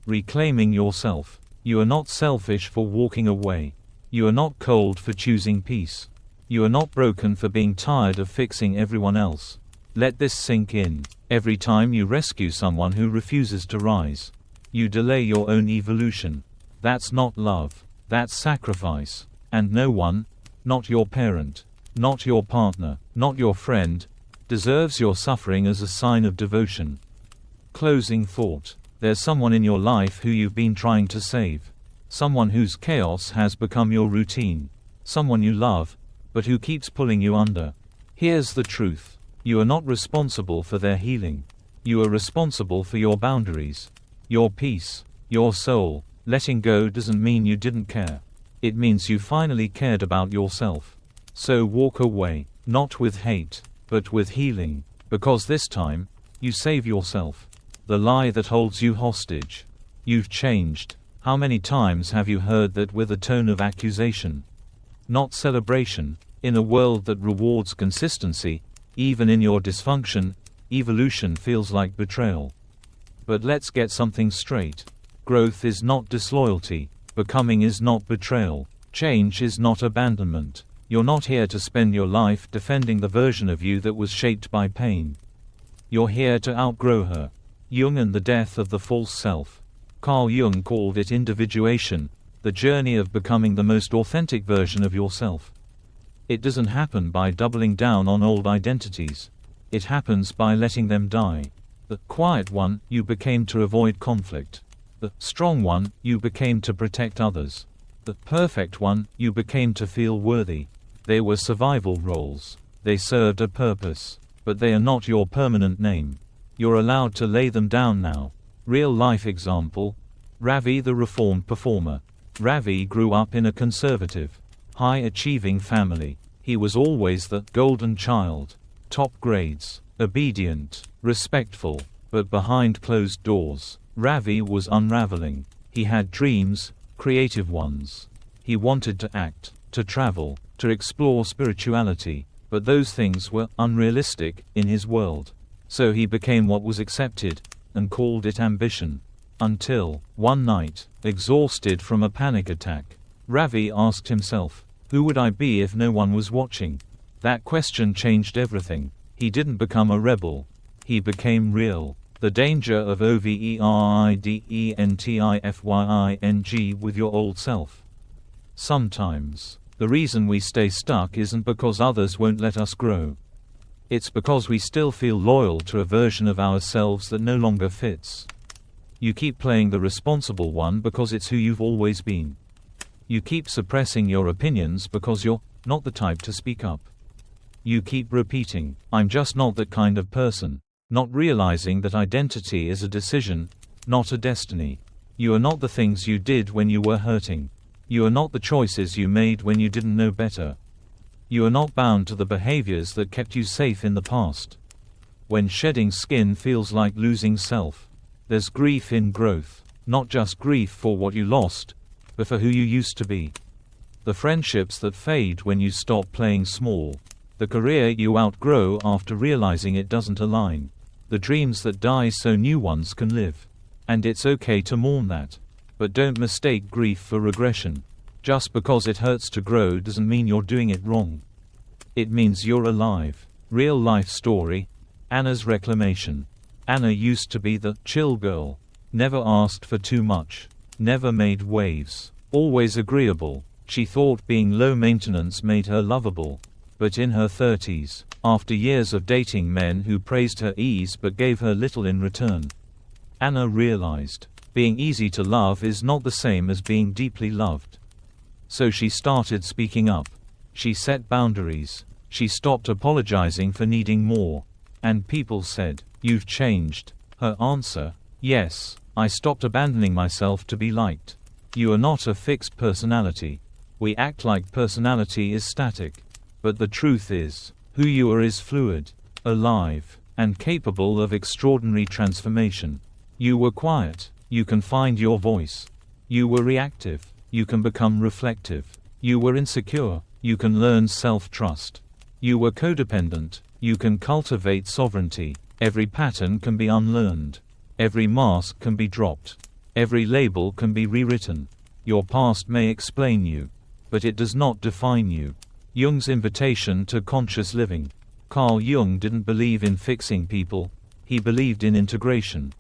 Reclaiming yourself. You are not selfish for walking away. You are not cold for choosing peace. You are not broken for being tired of fixing everyone else. Let this sink in. Every time you rescue someone who refuses to rise, you delay your own evolution. That's not love. That's sacrifice. And no one, not your parent, not your partner, not your friend, deserves your suffering as a sign of devotion. Closing thought. There's someone in your life who you've been trying to save. Someone whose chaos has become your routine. Someone you love, but who keeps pulling you under. Here's the truth. You are not responsible for their healing. You are responsible for your boundaries, your peace, your soul. Letting go doesn't mean you didn't care. It means you finally cared about yourself. So walk away, not with hate, but with healing, because this time, you save yourself. The lie that holds you hostage. You've changed. How many times have you heard that with a tone of accusation? Not celebration. In a world that rewards consistency, Even in your dysfunction, evolution feels like betrayal. But let's get something straight. Growth is not disloyalty. Becoming is not betrayal. Change is not abandonment. You're not here to spend your life defending the version of you that was shaped by pain. You're here to outgrow her. Jung and the death of the false self. Carl Jung called it individuation, the journey of becoming the most authentic version of yourself. It doesn't happen by doubling down on old identities. It happens by letting them die. The quiet one you became to avoid conflict. The strong one you became to protect others. The perfect one you became to feel worthy. They were survival roles. They served a purpose. But they are not your permanent name. You're allowed to lay them down now. Real-life example. Ravi the reformed performer. Ravi grew up in a conservative, high-achieving family. He was always the golden child. Top grades. Obedient. Respectful. But behind closed doors, Ravi was unraveling. He had dreams, creative ones. He wanted to act, to travel, to explore spirituality, but those things were unrealistic in his world. So he became what was accepted, and called it ambition. Until, one night, exhausted from a panic attack, Ravi asked himself, who would I be if no one was watching? That question changed everything. He didn't become a rebel. He became real. The danger of overidentitifying with your old self. Sometimes, the reason we stay stuck isn't because others won't let us grow. It's because we still feel loyal to a version of ourselves that no longer fits. You keep playing the responsible one because it's who you've always been. You keep suppressing your opinions because you're not the type to speak up. You keep repeating, I'm just not that kind of person, not realizing that identity is a decision, not a destiny. You are not the things you did when you were hurting. You are not the choices you made when you didn't know better. You are not bound to the behaviors that kept you safe in the past. When shedding skin feels like losing self, there's grief in growth, not just grief for what you lost, but for who you used to be. The friendships that fade when you stop playing small. The career you outgrow after realizing it doesn't align. The dreams that die so new ones can live. And it's okay to mourn that. But don't mistake grief for regression. Just because it hurts to grow doesn't mean you're doing it wrong. It means you're alive. Real life story. Anna's reclamation. Anna used to be the chill girl. Never asked for too much. Never made waves. Always agreeable. She thought being low maintenance made her lovable. But in her 30s, after years of dating men who praised her ease but gave her little in return, Anna realized, being easy to love is not the same as being deeply loved. So she started speaking up. She set boundaries. She stopped apologizing for needing more. And people said, "You've changed." Her answer, "Yes, I stopped abandoning myself to be liked." You are not a fixed personality. We act like personality is static. But the truth is, who you are is fluid, alive, and capable of extraordinary transformation. You were quiet. You can find your voice. You were reactive. You can become reflective. You were insecure. You can learn self-trust. You were codependent. You can cultivate sovereignty. Every pattern can be unlearned. Every mask can be dropped. Every label can be rewritten. Your past may explain you, but it does not define you. Jung's invitation to conscious living. Carl Jung didn't believe in fixing people. He believed in integration.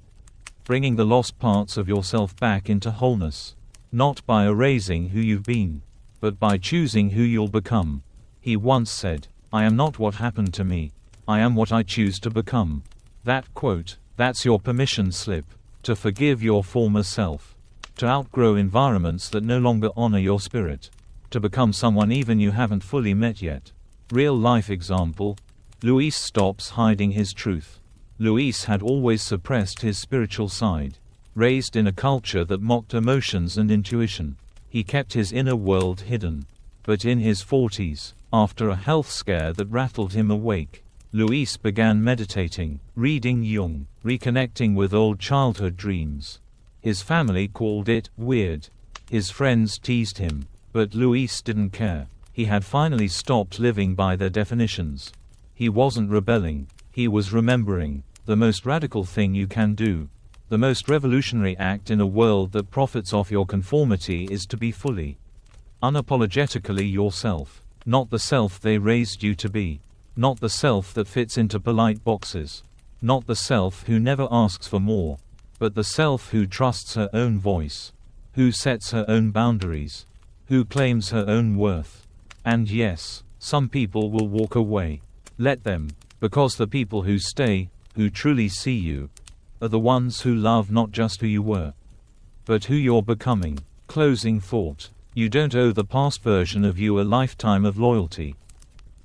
Bringing the lost parts of yourself back into wholeness. Not by erasing who you've been, but by choosing who you'll become. He once said, "I am not what happened to me. I am what I choose to become." That quote, that's your permission slip. To forgive your former self. To outgrow environments that no longer honor your spirit. To become someone even you haven't fully met yet. Real life example. Luis stops hiding his truth. Luis had always suppressed his spiritual side. Raised in a culture that mocked emotions and intuition, he kept his inner world hidden. But in his 40s, after a health scare that rattled him awake, Luis began meditating, reading Jung, reconnecting with old childhood dreams. His family called it weird. His friends teased him, but Luis didn't care. He had finally stopped living by their definitions. He wasn't rebelling, he was remembering. The most radical thing you can do, the most revolutionary act in a world that profits off your conformity, is to be fully, unapologetically yourself. Not the self they raised you to be. Not the self that fits into polite boxes. Not the self who never asks for more. But the self who trusts her own voice. Who sets her own boundaries. Who claims her own worth. And yes, some people will walk away. Let them, because the people who stay, who truly see you, are the ones who love not just who you were, but who you're becoming. Closing thought. You don't owe the past version of you a lifetime of loyalty.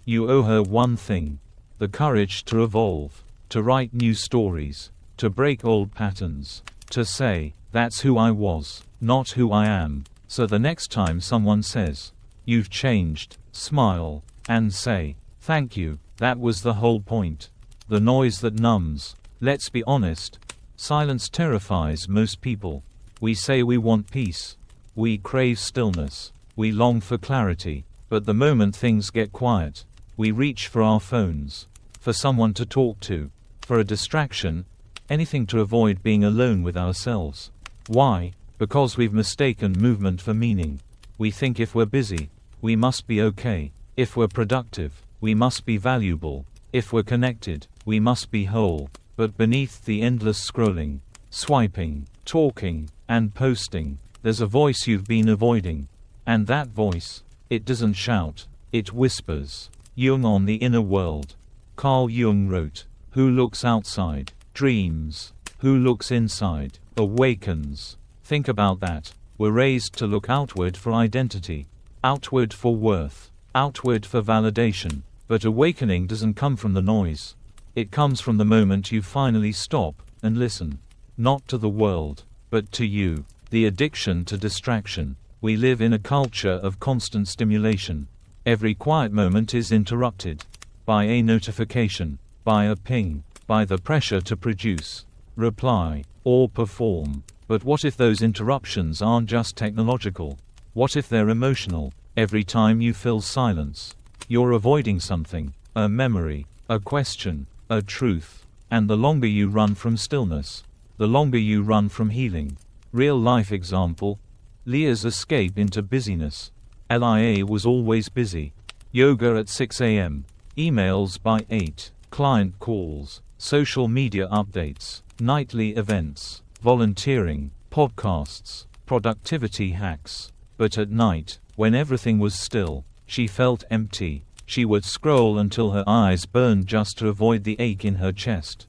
You owe her one thing: the courage to evolve, to write new stories, to break old patterns, to say, that's who I was, not who I am. So the next time someone says, you've changed, smile, and say, thank you, that was the whole point. The noise that numbs. Let's be honest, silence terrifies most people. We say we want peace. We crave stillness. We long for clarity. But the moment things get quiet, we reach for our phones, for someone to talk to, for a distraction, anything to avoid being alone with ourselves. Why? Because we've mistaken movement for meaning. We think if we're busy, we must be okay. If we're productive, we must be valuable. If we're connected, we must be whole. But beneath the endless scrolling, swiping, talking, and posting, there's a voice you've been avoiding. And that voice, it doesn't shout, it whispers. Jung on the inner world. Carl Jung wrote, who looks outside, dreams. Who looks inside, awakens. Think about that. We're raised to look outward for identity, outward for worth, outward for validation. But awakening doesn't come from the noise. It comes from the moment you finally stop and listen. Not to the world, but to you. The addiction to distraction. We live in a culture of constant stimulation. Every quiet moment is interrupted by a notification, by a ping, by the pressure to produce, reply, or perform. But what if those interruptions aren't just technological? What if they're emotional? Every time you fill silence, you're avoiding something, a memory, a question, a truth. And the longer you run from stillness, the longer you run from healing. Real life example: Leah's escape into busyness. Lia was always busy. Yoga at 6 a.m., emails by 8, client calls, social media updates, nightly events, volunteering, podcasts, productivity hacks. But at night, when everything was still, she felt empty. She would scroll until her eyes burned just to avoid the ache in her chest.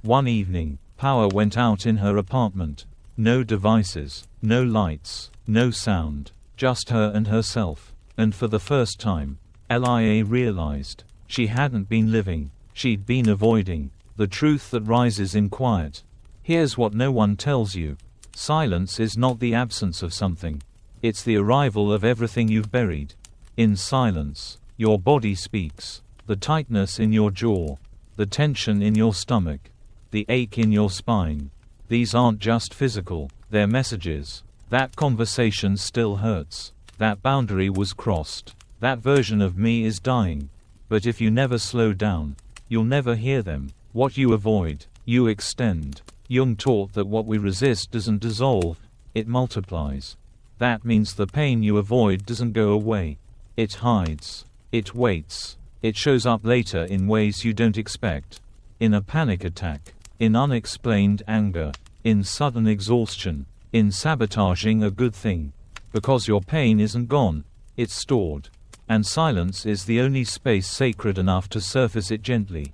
One evening, power went out in her apartment. No devices, no lights, no sound, just her and herself. And for the first time, Lia realized she hadn't been living, she'd been avoiding the truth that rises in quiet. Here's what no one tells you: silence is not the absence of something, it's the arrival of everything you've buried. In silence, your body speaks. The tightness in your jaw, the tension in your stomach, the ache in your spine. These aren't just physical, they're messages. That conversation still hurts. That boundary was crossed. That version of me is dying. But if you never slow down, you'll never hear them. What you avoid, you extend. Jung taught that what we resist doesn't dissolve, it multiplies. That means the pain you avoid doesn't go away. It hides. It waits. It shows up later in ways you don't expect. In a panic attack. In unexplained anger. In sudden exhaustion. In sabotaging a good thing. Because your pain isn't gone, it's stored. And silence is the only space sacred enough to surface it gently.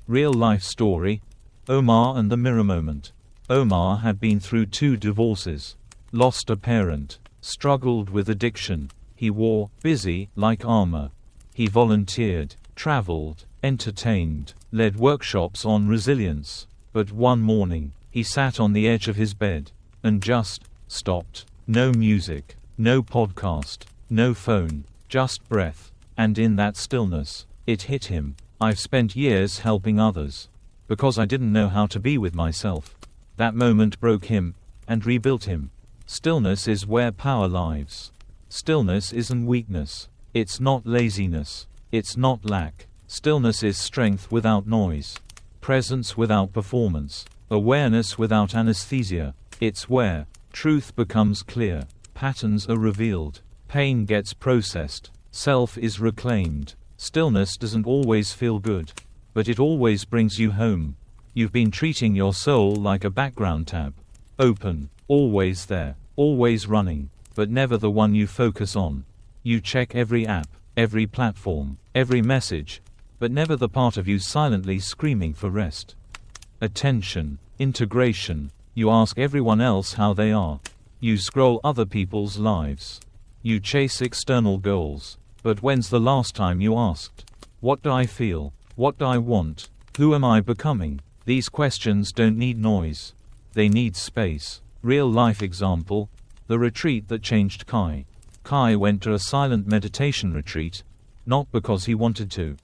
Real life story: Omar and the mirror moment. Omar had been through 2 divorces. Lost a parent. Struggled with addiction. He wore busy like armor. He volunteered, traveled, entertained, led workshops on resilience. But one morning, he sat on the edge of his bed and just stopped. No music, no podcast, no phone, just breath. And in that stillness, it hit him: I've spent years helping others because I didn't know how to be with myself. That moment broke him and rebuilt him. Stillness is where power lives. Stillness isn't weakness. It's not laziness. It's not lack. Stillness is strength without noise. Presence without performance. Awareness without anesthesia. It's where truth becomes clear. Patterns are revealed. Pain gets processed. Self is reclaimed. Stillness doesn't always feel good, but it always brings you home. You've been treating your soul like a background tab. Open, always there, always running, but never the one you focus on. You check every app, every platform, every message, but never the part of you silently screaming for rest. Attention, integration. You ask everyone else how they are. You scroll other people's lives. You chase external goals. But when's the last time you asked, what do I feel? What do I want? Who am I becoming? These questions don't need noise. They need space. Real life example, the retreat that changed Kai. Kai went to a silent meditation retreat, not because he wanted to,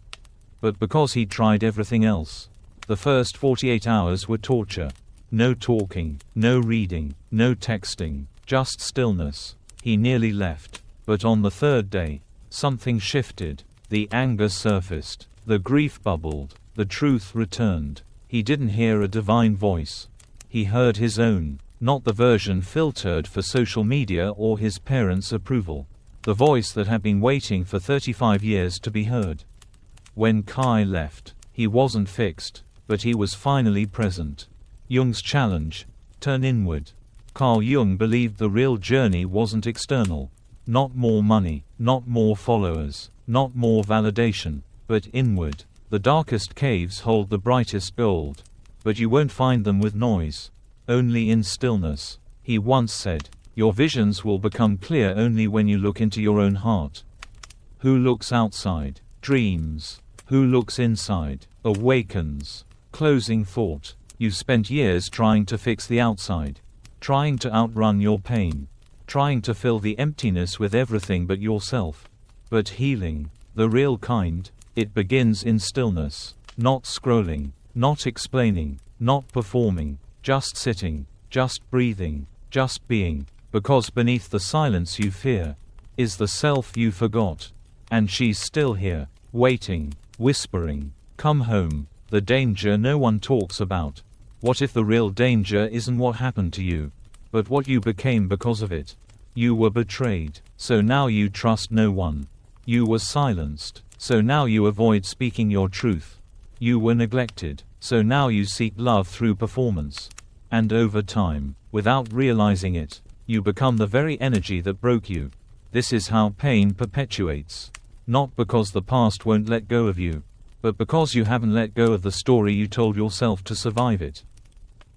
but because he tried everything else. The first 48 hours were torture. No talking, no reading, no texting, just stillness. He nearly left. But on the third day, something shifted. The anger surfaced. The grief bubbled. The truth returned. He didn't hear a divine voice. He heard his own, not the version filtered for social media or his parents' approval. The voice that had been waiting for 35 years to be heard. When Kai left, he wasn't fixed, but he was finally present. Jung's challenge: turn inward. Carl Jung believed the real journey wasn't external. Not more money, not more followers, not more validation, but inward. The darkest caves hold the brightest gold, but you won't find them with noise, only in stillness. He once said, your visions will become clear only when you look into your own heart. Who looks outside, dreams. Who looks inside, awakens. Closing thought. You've spent years trying to fix the outside, trying to outrun your pain, trying to fill the emptiness with everything but yourself. But healing, the real kind, it begins in stillness. Not scrolling, not explaining, not performing, just sitting, just breathing, just being. Because beneath the silence you fear, is the self you forgot. And she's still here, waiting, whispering, come home. The danger no one talks about. What if the real danger isn't what happened to you, but what you became because of it? You were betrayed, so now you trust no one. You were silenced, so now you avoid speaking your truth. You were neglected, so now you seek love through performance. And over time, without realizing it, you become the very energy that broke you. This is how pain perpetuates. Not because the past won't let go of you, but because you haven't let go of the story you told yourself to survive it.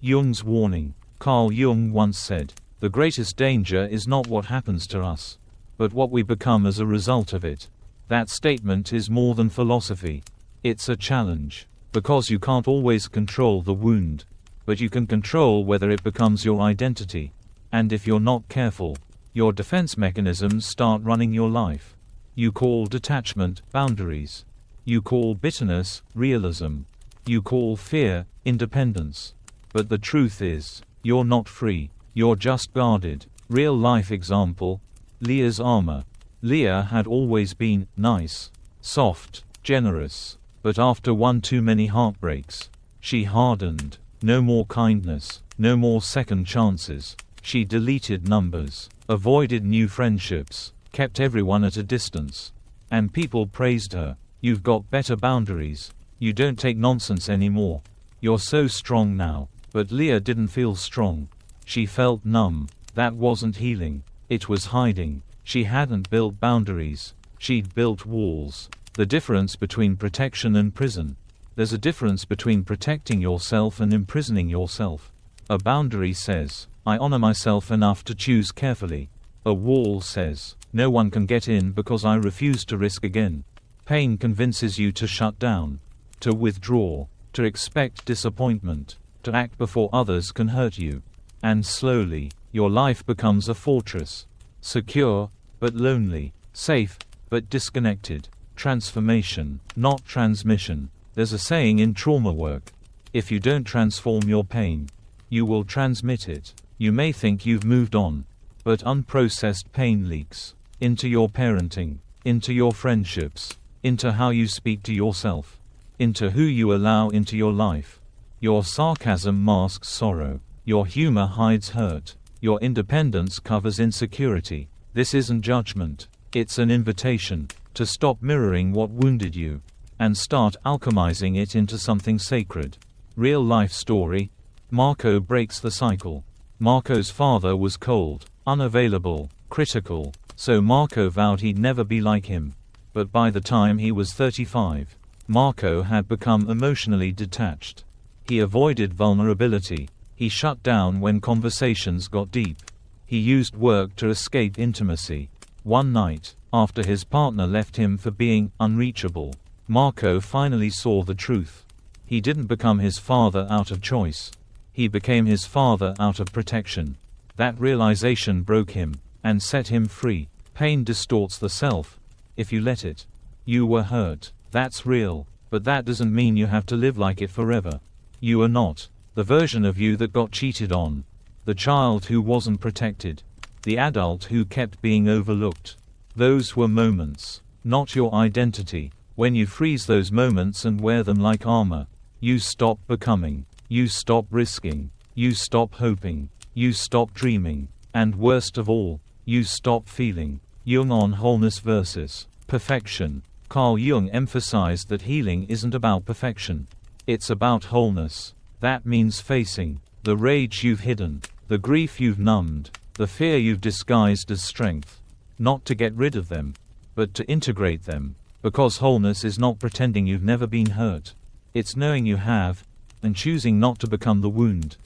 Jung's warning. Carl Jung once said, the greatest danger is not what happens to us, but what we become as a result of it. That statement is more than philosophy. It's a challenge. Because you can't always control the wound, but you can control whether it becomes your identity. And if you're not careful, your defense mechanisms start running your life. You call detachment boundaries. You call bitterness realism. You call fear independence. But the truth is, you're not free. You're just guarded. Real life example, Leah's armor. Leah had always been nice, soft, generous. But after one too many heartbreaks, she hardened. No more kindness, no more second chances. She deleted numbers, avoided new friendships, kept everyone at a distance. And people praised her. You've got better boundaries. You don't take nonsense anymore. You're so strong now. But Leah didn't feel strong. She felt numb. That wasn't healing. It was hiding. She hadn't built boundaries. She'd built walls. The difference between protection and prison. There's a difference between protecting yourself and imprisoning yourself. A boundary says, I honor myself enough to choose carefully. A wall says, no one can get in because I refuse to risk again. Pain convinces you to shut down, to withdraw, to expect disappointment, to act before others can hurt you. And slowly, your life becomes a fortress. Secure, but lonely. Safe, but disconnected. Transformation, not transmission. There's a saying in trauma work. If you don't transform your pain, you will transmit it. You may think you've moved on, but unprocessed pain leaks into your parenting, into your friendships, into how you speak to yourself, into who you allow into your life. Your sarcasm masks sorrow. Your humor hides hurt. Your independence covers insecurity. This isn't judgment. It's an invitation to stop mirroring what wounded you and start alchemizing it into something sacred. Real life story. Marco breaks the cycle. Marco's father was cold, unavailable, critical, so Marco vowed he'd never be like him. But by the time he was 35, Marco had become emotionally detached. He avoided vulnerability. He shut down when conversations got deep. He used work to escape intimacy. One night, after his partner left him for being unreachable, Marco finally saw the truth. He didn't become his father out of choice. He became his father out of protection. That realization broke him and set him free. Pain distorts the self if you let it. You were hurt. That's real, but that doesn't mean you have to live like it forever. You are not the version of you that got cheated on, the child who wasn't protected, the adult who kept being overlooked. Those were moments, not your identity. When you freeze those moments and wear them like armor, you stop becoming. You stop risking. You stop hoping. You stop dreaming. And worst of all, you stop feeling. Jung on wholeness versus perfection. Carl Jung emphasized that healing isn't about perfection. It's about wholeness. That means facing the rage you've hidden, the grief you've numbed, the fear you've disguised as strength. Not to get rid of them, but to integrate them. Because wholeness is not pretending you've never been hurt. It's knowing you have, and choosing not to become the wound.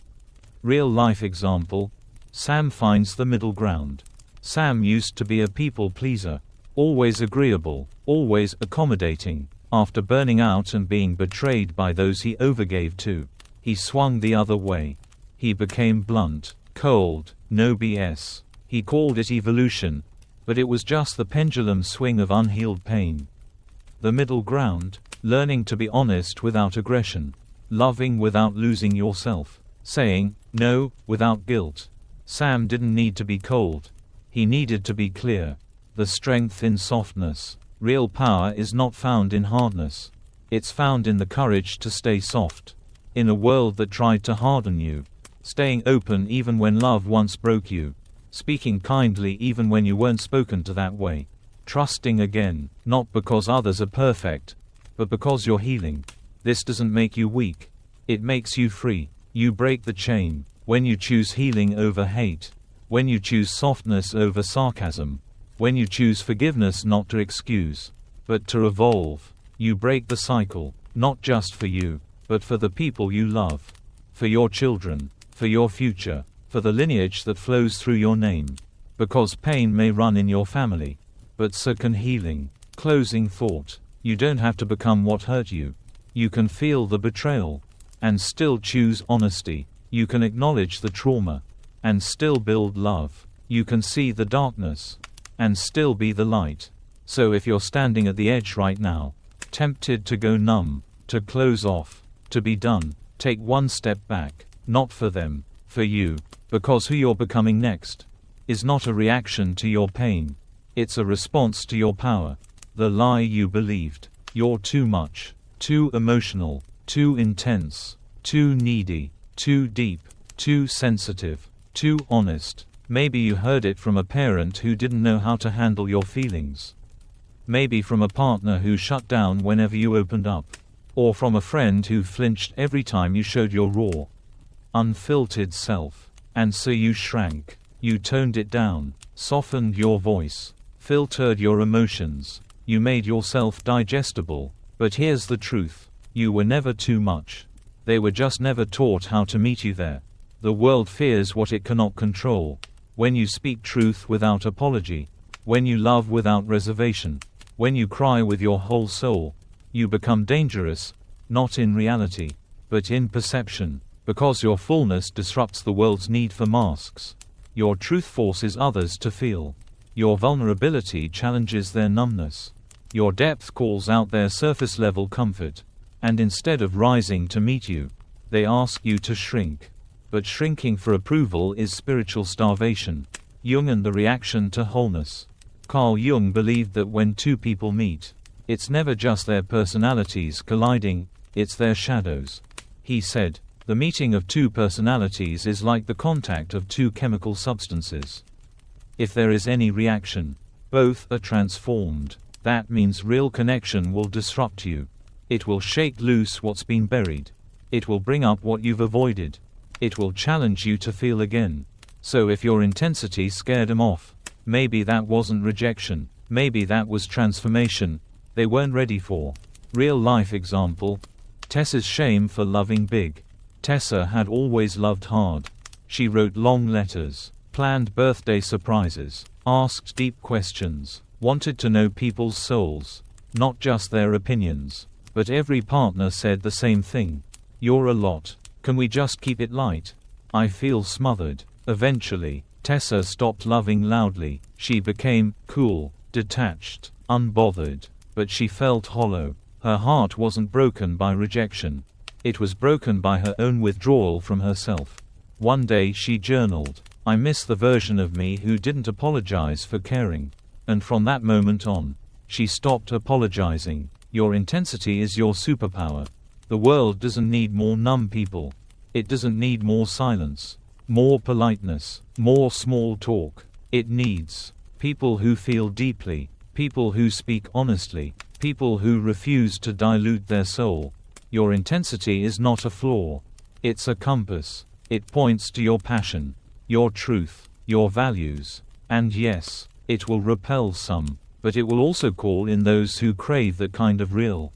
Real life example. Sam finds the middle ground. Sam used to be a people pleaser. Always agreeable, always accommodating. After burning out and being betrayed by those he overgave to, he swung the other way. He became blunt, cold, no BS. He called it evolution, but it was just the pendulum swing of unhealed pain. The middle ground, learning to be honest without aggression, loving without losing yourself, saying no without guilt. Sam didn't need to be cold. He needed to be clear. The strength in softness. Real power is not found in hardness. It's found in the courage to stay soft. In a world that tried to harden you. Staying open even when love once broke you. Speaking kindly even when you weren't spoken to that way. Trusting again, not because others are perfect, but because you're healing. This doesn't make you weak. It makes you free. You break the chain when you choose healing over hate. When you choose softness over sarcasm. When you choose forgiveness not to excuse, but to evolve. You break the cycle, not just for you, but for the people you love. For your children, for your future, for the lineage that flows through your name. Because pain may run in your family, but so can healing. Closing thought. You don't have to become what hurt you. You can feel the betrayal, and still choose honesty. You can acknowledge the trauma, and still build love. You can see the darkness, and still be the light. So if you're standing at the edge right now, tempted to go numb, to close off, to be done, take one step back. Not for them, for you. Because who you're becoming next is not a reaction to your pain. It's a response to your power. The lie you believed. You're too much, too emotional, too intense, too needy, too deep, too sensitive, too honest. Maybe you heard it from a parent who didn't know how to handle your feelings. Maybe from a partner who shut down whenever you opened up. Or from a friend who flinched every time you showed your raw, unfiltered self. And so you shrank. You toned it down, softened your voice, filtered your emotions. You made yourself digestible. But here's the truth. You were never too much. They were just never taught how to meet you there. The world fears what it cannot control. When you speak truth without apology, when you love without reservation, when you cry with your whole soul, you become dangerous, not in reality, but in perception, because your fullness disrupts the world's need for masks. Your truth forces others to feel. Your vulnerability challenges their numbness. Your depth calls out their surface-level comfort. And instead of rising to meet you, they ask you to shrink. But shrinking for approval is spiritual starvation. Jung and the reaction to wholeness. Carl Jung believed that when two people meet, It's never just their personalities colliding, it's their shadows. He said, the meeting of two personalities is like the contact of two chemical substances. If there is any reaction, both are transformed. That means real connection will disrupt you. It will shake loose what's been buried. It will bring up what you've avoided. It will challenge you to feel again. So if your intensity scared them off, maybe that wasn't rejection, maybe that was transformation they weren't ready for. Real life example. Tessa's shame for loving big. Tessa had always loved hard. She wrote long letters, planned birthday surprises, asked deep questions, wanted to know people's souls, not just their opinions. But every partner said the same thing. You're a lot. Can we just keep it light? I feel smothered. Eventually, Tessa stopped loving loudly. She became cool, detached, unbothered. But she felt hollow. Her heart wasn't broken by rejection. It was broken by her own withdrawal from herself. One day she journaled, I miss the version of me who didn't apologize for caring. And from that moment on, she stopped apologizing. Your intensity is your superpower. The world doesn't need more numb people. It doesn't need more silence, more politeness, more small talk. It needs people who feel deeply, people who speak honestly, people who refuse to dilute their soul. Your intensity is not a flaw. It's a compass. It points to your passion, your truth, your values. And yes, it will repel some, but it will also call in those who crave that kind of real.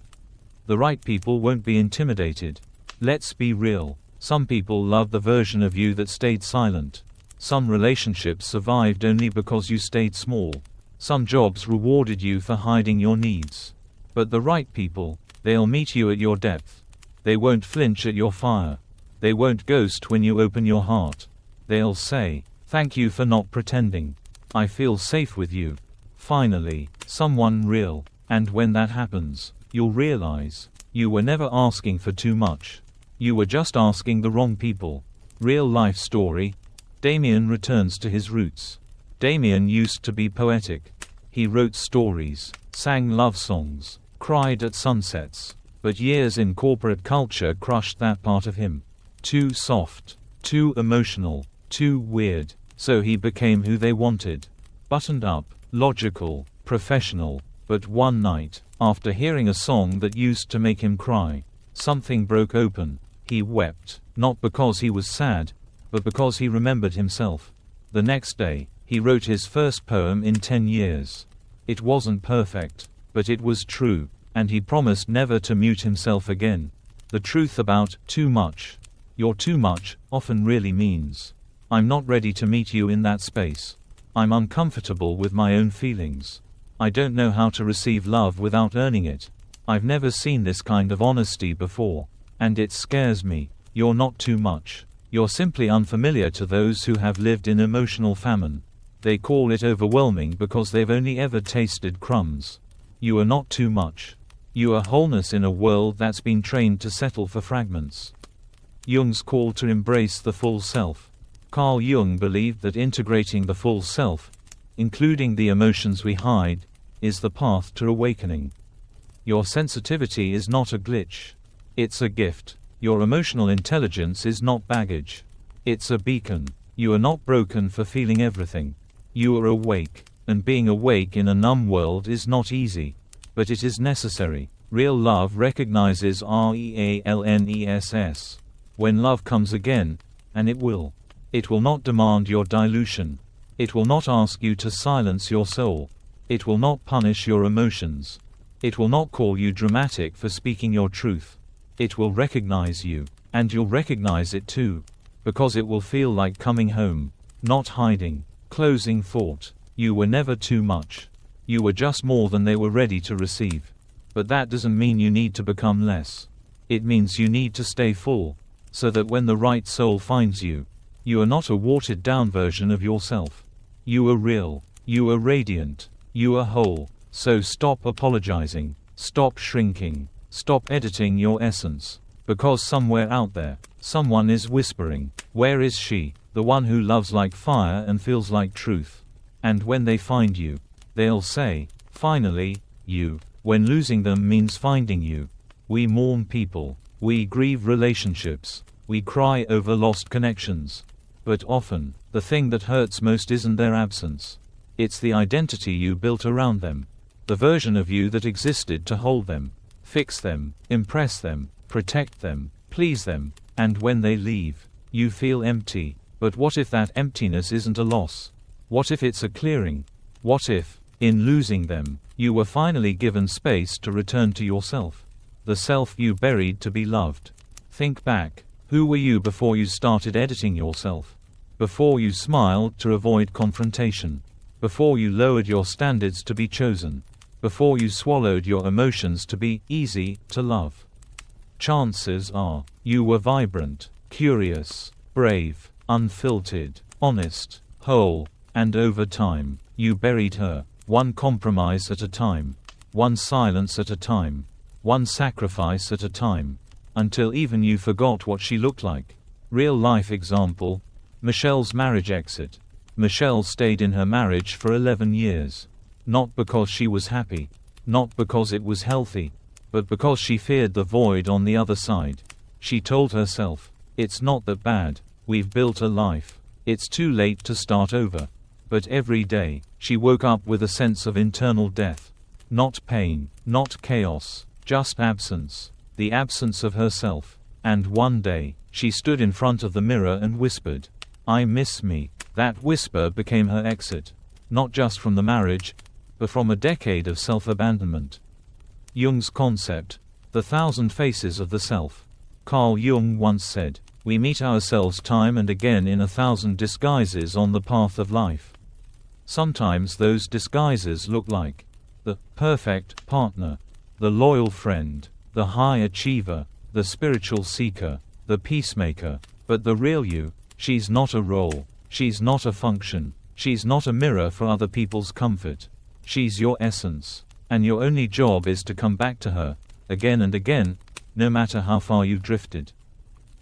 The right people won't be intimidated. Let's be real. Some people love the version of you that stayed silent. Some relationships survived only because you stayed small. Some jobs rewarded you for hiding your needs. But the right people, they'll meet you at your depth. They won't flinch at your fire. They won't ghost when you open your heart. They'll say, thank you for not pretending. I feel safe with you. Finally, someone real. And when that happens, you'll realize you were never asking for too much. You were just asking the wrong people. Real life story. Damien returns to his roots. Damien used to be poetic. He wrote stories, sang love songs, cried at sunsets. But years in corporate culture crushed that part of him. Too soft, too emotional, too weird. So he became who they wanted. Buttoned up, logical, professional. But one night, after hearing a song that used to make him cry, something broke open. He wept, not because he was sad, but because he remembered himself. The next day, he wrote his first poem in 10 years. It wasn't perfect, but it was true, and he promised never to mute himself again. The truth about too much. Your too much often really means, I'm not ready to meet you in that space. I'm uncomfortable with my own feelings. I don't know how to receive love without earning it. I've never seen this kind of honesty before. And it scares me. You're not too much. You're simply unfamiliar to those who have lived in emotional famine. They call it overwhelming because they've only ever tasted crumbs. You are not too much. You are wholeness in a world that's been trained to settle for fragments. Jung's call to embrace the full self. Carl Jung believed that integrating the full self, including the emotions we hide, is the path to awakening. Your sensitivity is not a glitch. It's a gift. Your emotional intelligence is not baggage. It's a beacon. You are not broken for feeling everything. You are awake. And being awake in a numb world is not easy. But it is necessary. Real love recognizes realness. When love comes again, and it will not demand your dilution. It will not ask you to silence your soul. It will not punish your emotions. It will not call you dramatic for speaking your truth. It will recognize you, and you'll recognize it too, because it will feel like coming home, not hiding. Closing thought. You were never too much. You were just more than they were ready to receive. But that doesn't mean you need to become less. It means you need to stay full, so that when the right soul finds you, you are not a watered down version of yourself. You are real. You are radiant. You are whole. So stop apologizing. Stop shrinking. Stop editing your essence. Because somewhere out there, someone is whispering, where is she, the one who loves like fire and feels like truth? And when they find you, they'll say, finally, you. when losing them means finding you. We mourn people. We grieve relationships. We cry over lost connections. But often, the thing that hurts most isn't their absence. It's the identity you built around them. The version of you that existed to hold them, fix them, impress them, protect them, please them, and when they leave, you feel empty. But what if that emptiness isn't a loss? What if it's a clearing? What if, in losing them, you were finally given space to return to yourself? The self you buried to be loved. Think back. Who were you before you started editing yourself? Before you smiled to avoid confrontation? Before you lowered your standards to be chosen? Before you swallowed your emotions to be easy to love? Chances are, you were vibrant, curious, brave, unfiltered, honest, whole, and over time, you buried her, one compromise at a time, one silence at a time, one sacrifice at a time, until even you forgot what she looked like. Real life example: Michelle's marriage exit. Michelle stayed in her marriage for 11 years. Not because she was happy, not because it was healthy, but because she feared the void on the other side. She told herself, "It's not that bad, we've built a life. It's too late to start over." But every day, she woke up with a sense of internal death. Not pain, not chaos, just absence. The absence of herself. And one day, she stood in front of the mirror and whispered, "I miss me." That whisper became her exit. Not just from the marriage, but from a decade of self-abandonment. Jung's concept, the 1,000 faces of the self. Carl Jung once said, "We meet ourselves time and again in 1,000 disguises on the path of life." Sometimes those disguises look like the perfect partner, the loyal friend, the high achiever, the spiritual seeker, the peacemaker. But the real you, she's not a role, she's not a function, she's not a mirror for other people's comfort. She's your essence. And your only job is to come back to her, again and again, no matter how far you've drifted.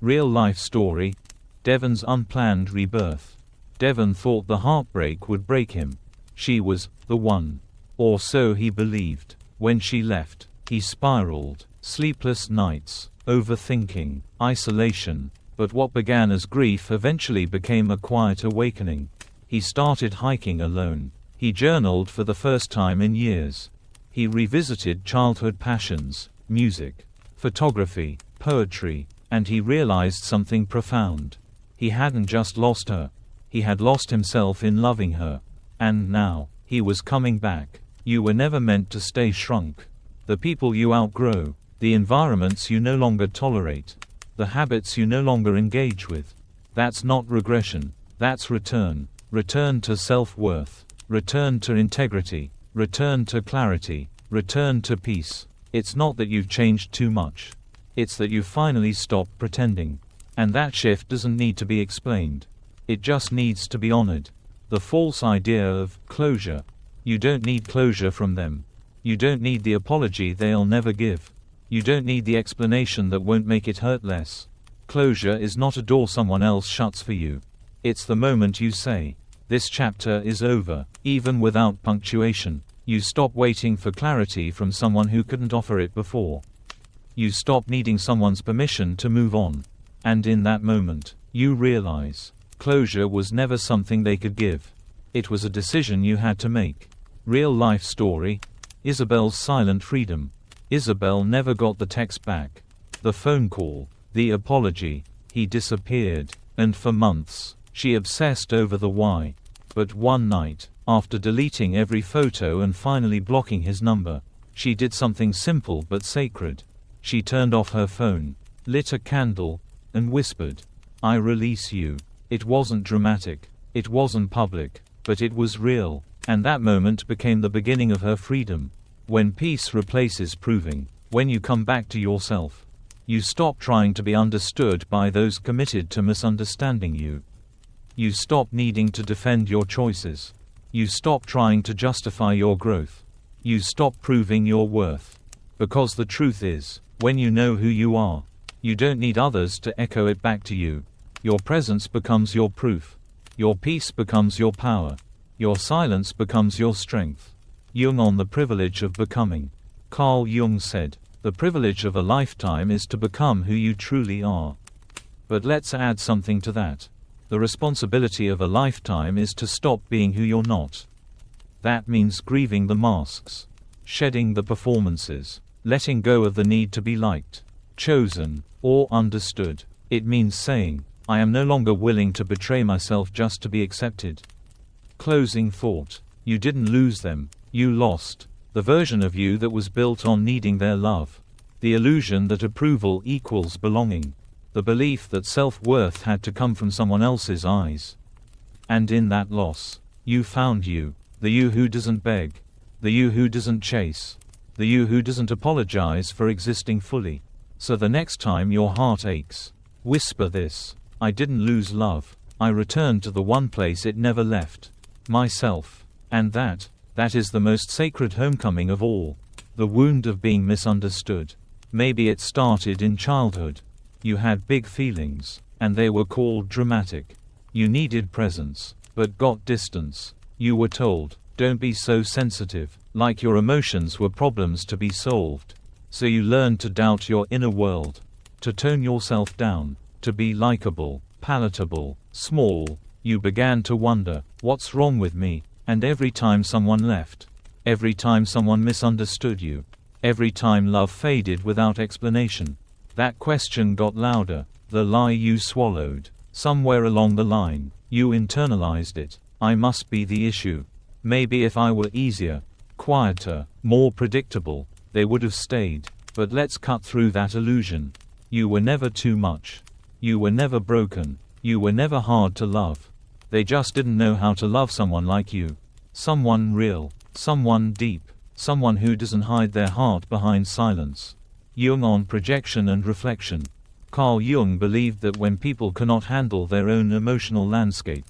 Real life story: Devon's unplanned rebirth. Devon thought the heartbreak would break him. She was the one. Or so he believed. When she left, he spiraled. Sleepless nights, overthinking, isolation. But what began as grief eventually became a quiet awakening. He started hiking alone. He journaled for the first time in years. He revisited childhood passions, music, photography, poetry, and he realized something profound. He hadn't just lost her. He had lost himself in loving her. And now, he was coming back. You were never meant to stay shrunk. The people you outgrow, the environments you no longer tolerate, the habits you no longer engage with. That's not regression. That's return. Return to self-worth. Return to integrity. Return to clarity. Return to peace. It's not that you've changed too much. It's that you finally stopped pretending. And that shift doesn't need to be explained. It just needs to be honored. The false idea of closure. You don't need closure from them. You don't need the apology they'll never give. You don't need the explanation that won't make it hurt less. Closure is not a door someone else shuts for you. It's the moment you say, "This chapter is over," even without punctuation. You stop waiting for clarity from someone who couldn't offer it before. You stop needing someone's permission to move on. And in that moment, you realize, closure was never something they could give. It was a decision you had to make. Real life story: Isabel's silent freedom. Isabel never got the text back, the phone call, the apology. He disappeared, and for months, she obsessed over the why. But one night, after deleting every photo and finally blocking his number, she did something simple but sacred. She turned off her phone, lit a candle, and whispered, "I release you." It wasn't dramatic, it wasn't public, but it was real, and that moment became the beginning of her freedom. When peace replaces proving, when you come back to yourself, you stop trying to be understood by those committed to misunderstanding you. You stop needing to defend your choices. You stop trying to justify your growth. You stop proving your worth. Because the truth is, when you know who you are, you don't need others to echo it back to you. Your presence becomes your proof. Your peace becomes your power. Your silence becomes your strength. Jung on the privilege of becoming. Carl Jung said, "The privilege of a lifetime is to become who you truly are." But let's add something to that. The responsibility of a lifetime is to stop being who you're not. That means grieving the masks, shedding the performances, letting go of the need to be liked, chosen, or understood. It means saying, "I am no longer willing to betray myself just to be accepted." Closing thought. You didn't lose them, you lost the version of you that was built on needing their love. The illusion that approval equals belonging. The belief that self-worth had to come from someone else's eyes. And in that loss, you found you. The you who doesn't beg. The you who doesn't chase. The you who doesn't apologize for existing fully. So the next time your heart aches, whisper this: "I didn't lose love. I returned to the one place it never left. Myself." And that is the most sacred homecoming of all. The wound of being misunderstood. Maybe it started in childhood. You had big feelings, and they were called dramatic. You needed presence, but got distance. You were told, "Don't be so sensitive," like your emotions were problems to be solved. So you learned to doubt your inner world, to tone yourself down, to be likable, palatable, small. You began to wonder, "What's wrong with me?" And every time someone left, every time someone misunderstood you, every time love faded without explanation, that question got louder. The lie you swallowed. Somewhere along the line, you internalized it. "I must be the issue. Maybe if I were easier, quieter, more predictable, they would have stayed." But let's cut through that illusion. You were never too much. You were never broken. You were never hard to love. They just didn't know how to love someone like you. Someone real, someone deep, someone who doesn't hide their heart behind silence. Jung on projection and reflection. Carl Jung believed that when people cannot handle their own emotional landscape,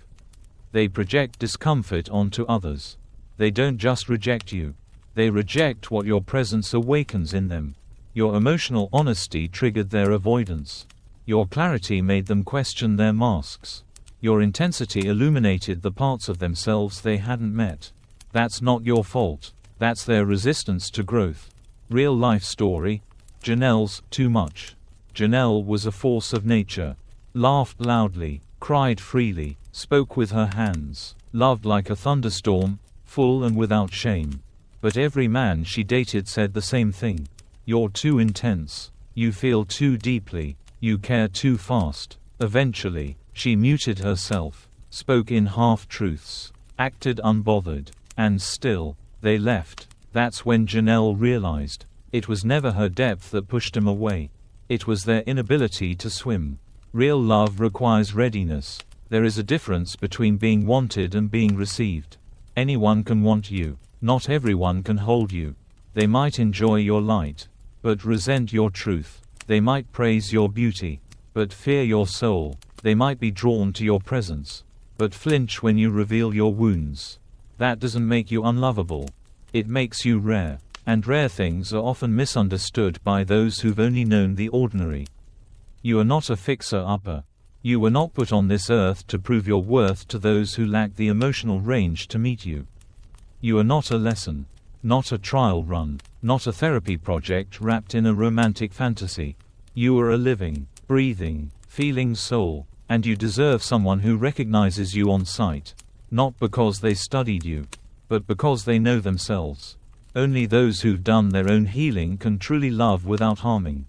they project discomfort onto others. They don't just reject you. They reject what your presence awakens in them. Your emotional honesty triggered their avoidance. Your clarity made them question their masks. Your intensity illuminated the parts of themselves they hadn't met. That's not your fault. That's their resistance to growth. Real life story. Janelle's Too Much. Janelle was a force of nature. Laughed loudly, cried freely, spoke with her hands, loved like a thunderstorm, full and without shame. But every man she dated said the same thing. "You're too intense. You feel too deeply. You care too fast." Eventually, she muted herself, spoke in half-truths, acted unbothered. And still, they left. That's when Janelle realized. It was never her depth that pushed him away. It was their inability to swim. Real love requires readiness. There is a difference between being wanted and being received. Anyone can want you. Not everyone can hold you. They might enjoy your light, but resent your truth. They might praise your beauty, but fear your soul. They might be drawn to your presence, but flinch when you reveal your wounds. That doesn't make you unlovable. It makes you rare. And rare things are often misunderstood by those who've only known the ordinary. You are not a fixer-upper. You were not put on this earth to prove your worth to those who lack the emotional range to meet you. You are not a lesson. Not a trial run. Not a therapy project wrapped in a romantic fantasy. You are a living, breathing, feeling soul, and you deserve someone who recognizes you on sight. Not because they studied you, but because they know themselves. Only those who've done their own healing can truly love without harming.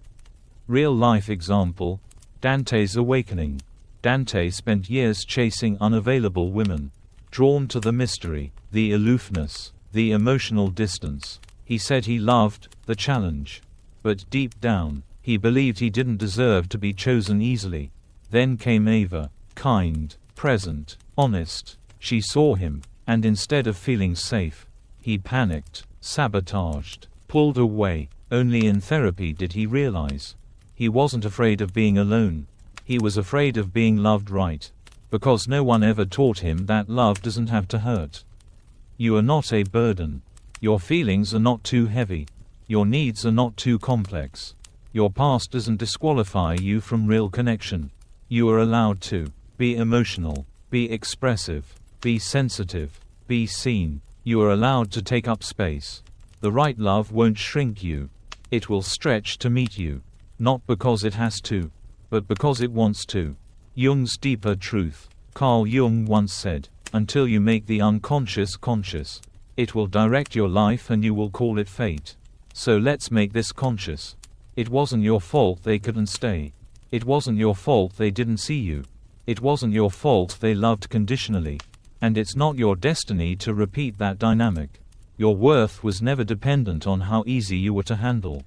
Real-life example, Dante's awakening. Dante spent years chasing unavailable women. Drawn to the mystery, the aloofness, the emotional distance. He said he loved the challenge. But deep down, he believed he didn't deserve to be chosen easily. Then came Ava, kind, present, honest. She saw him, and instead of feeling safe, he panicked, sabotaged, pulled away. Only in therapy did he realize. He wasn't afraid of being alone. He was afraid of being loved right. Because no one ever taught him that love doesn't have to hurt. You are not a burden. Your feelings are not too heavy. Your needs are not too complex. Your past doesn't disqualify you from real connection. You are allowed to be emotional, be expressive, be sensitive, be seen. You are allowed to take up space. The right love won't shrink you. It will stretch to meet you. Not because it has to, but because it wants to. Jung's deeper truth. Carl Jung once said, "Until you make the unconscious conscious, it will direct your life and you will call it fate. So let's make this conscious. It wasn't your fault they couldn't stay. It wasn't your fault they didn't see you. It wasn't your fault they loved conditionally. And it's not your destiny to repeat that dynamic. Your worth was never dependent on how easy you were to handle.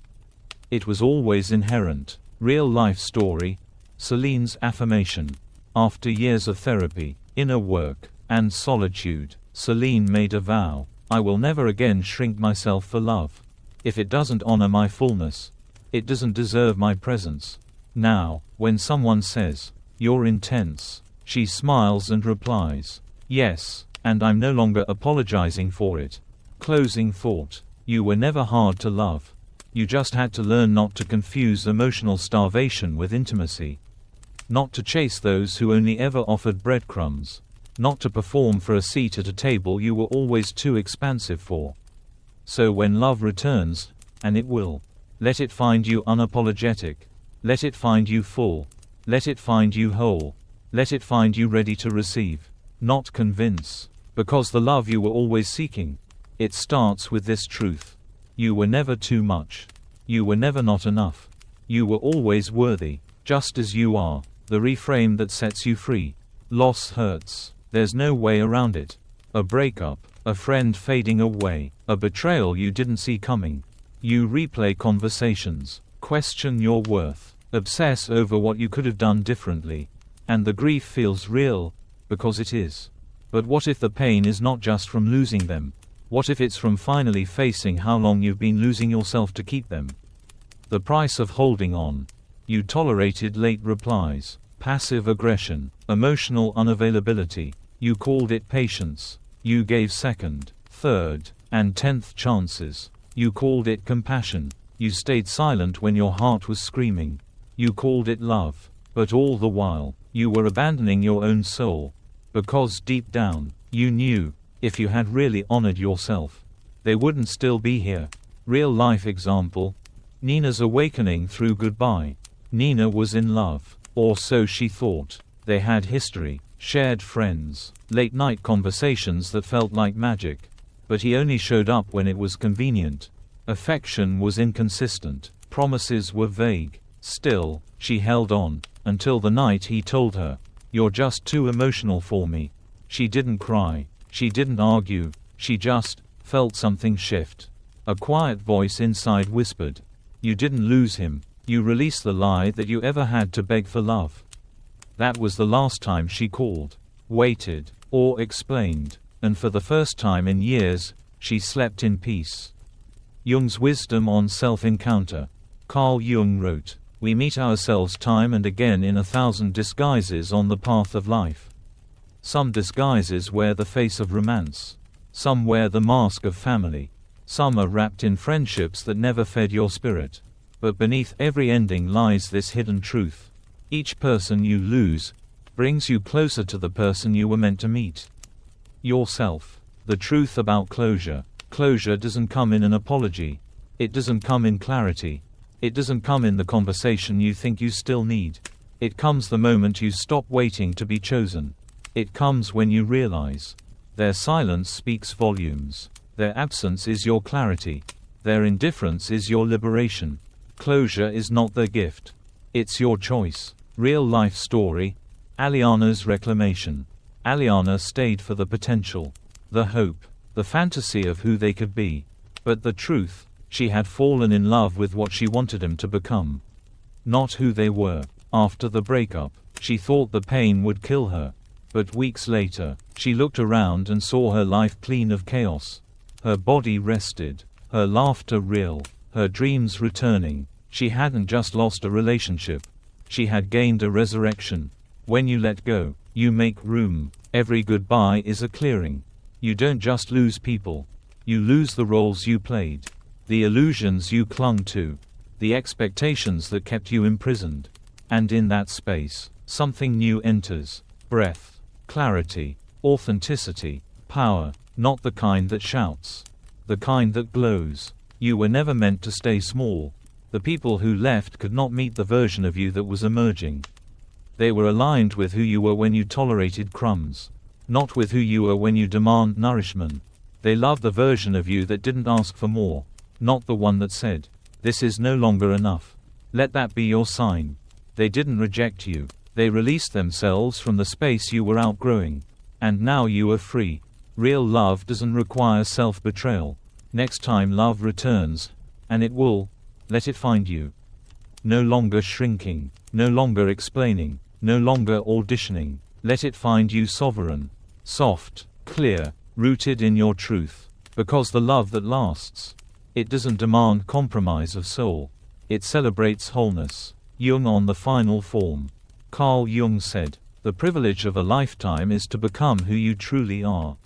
It was always inherent." Real life story. Celine's affirmation. After years of therapy, inner work, and solitude, Celine made a vow: "I will never again shrink myself for love. If it doesn't honor my fullness, it doesn't deserve my presence." Now, when someone says, "You're intense," she smiles and replies, "Yes, and I'm no longer apologizing for it." Closing thought. You were never hard to love. You just had to learn not to confuse emotional starvation with intimacy. Not to chase those who only ever offered breadcrumbs. Not to perform for a seat at a table you were always too expansive for. So when love returns, and it will, let it find you unapologetic. Let it find you full. Let it find you whole. Let it find you ready to receive. Not convince. Because the love you were always seeking, it starts with this truth. You were never too much. You were never not enough. You were always worthy, just as you are. The reframe that sets you free. Loss hurts. There's no way around it. A breakup, a friend fading away, a betrayal you didn't see coming. You replay conversations, question your worth, obsess over what you could have done differently. And the grief feels real, because it is. But what if the pain is not just from losing them? What if it's from finally facing how long you've been losing yourself to keep them? The price of holding on. You tolerated late replies, passive aggression, emotional unavailability. You called it patience. You gave second, third, and 10th chances. You called it compassion. You stayed silent when your heart was screaming. You called it love. But all the while, you were abandoning your own soul. Because deep down, you knew, if you had really honored yourself, they wouldn't still be here. Real life example. Nina's awakening through goodbye. Nina was in love, or so she thought. They had history, shared friends, late night conversations that felt like magic. But he only showed up when it was convenient. Affection was inconsistent, promises were vague. Still, she held on, until the night he told her, "You're just too emotional for me." She didn't cry. She didn't argue, she just felt something shift. A quiet voice inside whispered, "You didn't lose him, you released the lie that you ever had to beg for love." That was the last time she called, waited, or explained, and for the first time in years, she slept in peace. Jung's wisdom on self-encounter. Carl Jung wrote, "We meet ourselves time and again in 1,000 disguises on the path of life. Some disguises wear the face of romance. Some wear the mask of family. Some are wrapped in friendships that never fed your spirit. But beneath every ending lies this hidden truth. Each person you lose brings you closer to the person you were meant to meet. Yourself." The truth about closure. Closure doesn't come in an apology. It doesn't come in clarity. It doesn't come in the conversation you think you still need. It comes the moment you stop waiting to be chosen. It comes when you realize their silence speaks volumes. Their absence is your clarity. Their indifference is your liberation. Closure is not their gift. It's your choice. Real life story. Aliana's reclamation. Aliana stayed for the potential, the hope, the fantasy of who they could be. But the truth, she had fallen in love with what she wanted them to become, not who they were. After the breakup, she thought the pain would kill her. But weeks later, she looked around and saw her life clean of chaos. Her body rested, her laughter real, her dreams returning. She hadn't just lost a relationship. She had gained a resurrection. When you let go, you make room. Every goodbye is a clearing. You don't just lose people. You lose the roles you played, the illusions you clung to, the expectations that kept you imprisoned. And in that space, something new enters. Breath. Clarity, authenticity, power, not the kind that shouts, The kind that glows. You were never meant to stay small. The people who left could not meet the version of you that was emerging. They were aligned with who you were when you tolerated crumbs, not with who you were when you demand nourishment. They loved the version of you that didn't ask for more, not the one that said, "This is no longer enough." Let that be your sign. They didn't reject you. They released themselves from the space you were outgrowing. And now you are free. Real love doesn't require self-betrayal. Next time love returns, and it will, let it find you. No longer shrinking, no longer explaining, no longer auditioning. Let it find you sovereign, soft, clear, rooted in your truth. Because the love that lasts, it doesn't demand compromise of soul. It celebrates wholeness. Jung on the final form. Carl Jung said, "The privilege of a lifetime is to become who you truly are."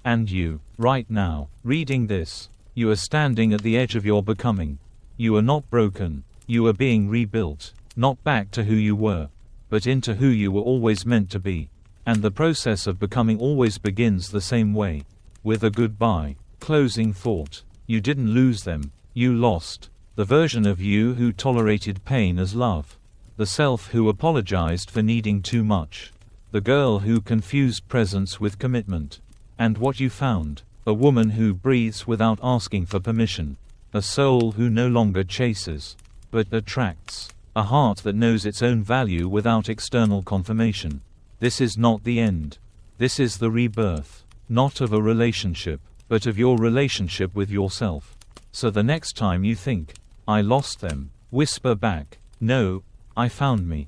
And you, right now, reading this, you are standing at the edge of your becoming. You are not broken. You are being rebuilt, not back to who you were, but into who you were always meant to be. And the process of becoming always begins the same way, with a goodbye. Closing thought. You didn't lose them, you lost the version of you who tolerated pain as love, the self who apologized for needing too much, the girl who confused presence with commitment. And what you found? A woman who breathes without asking for permission, a soul who no longer chases, but attracts, a heart that knows its own value without external confirmation. This is not the end. This is the rebirth, not of a relationship, but of your relationship with yourself. So the next time you think, "I lost them," whisper back, "No, I found me."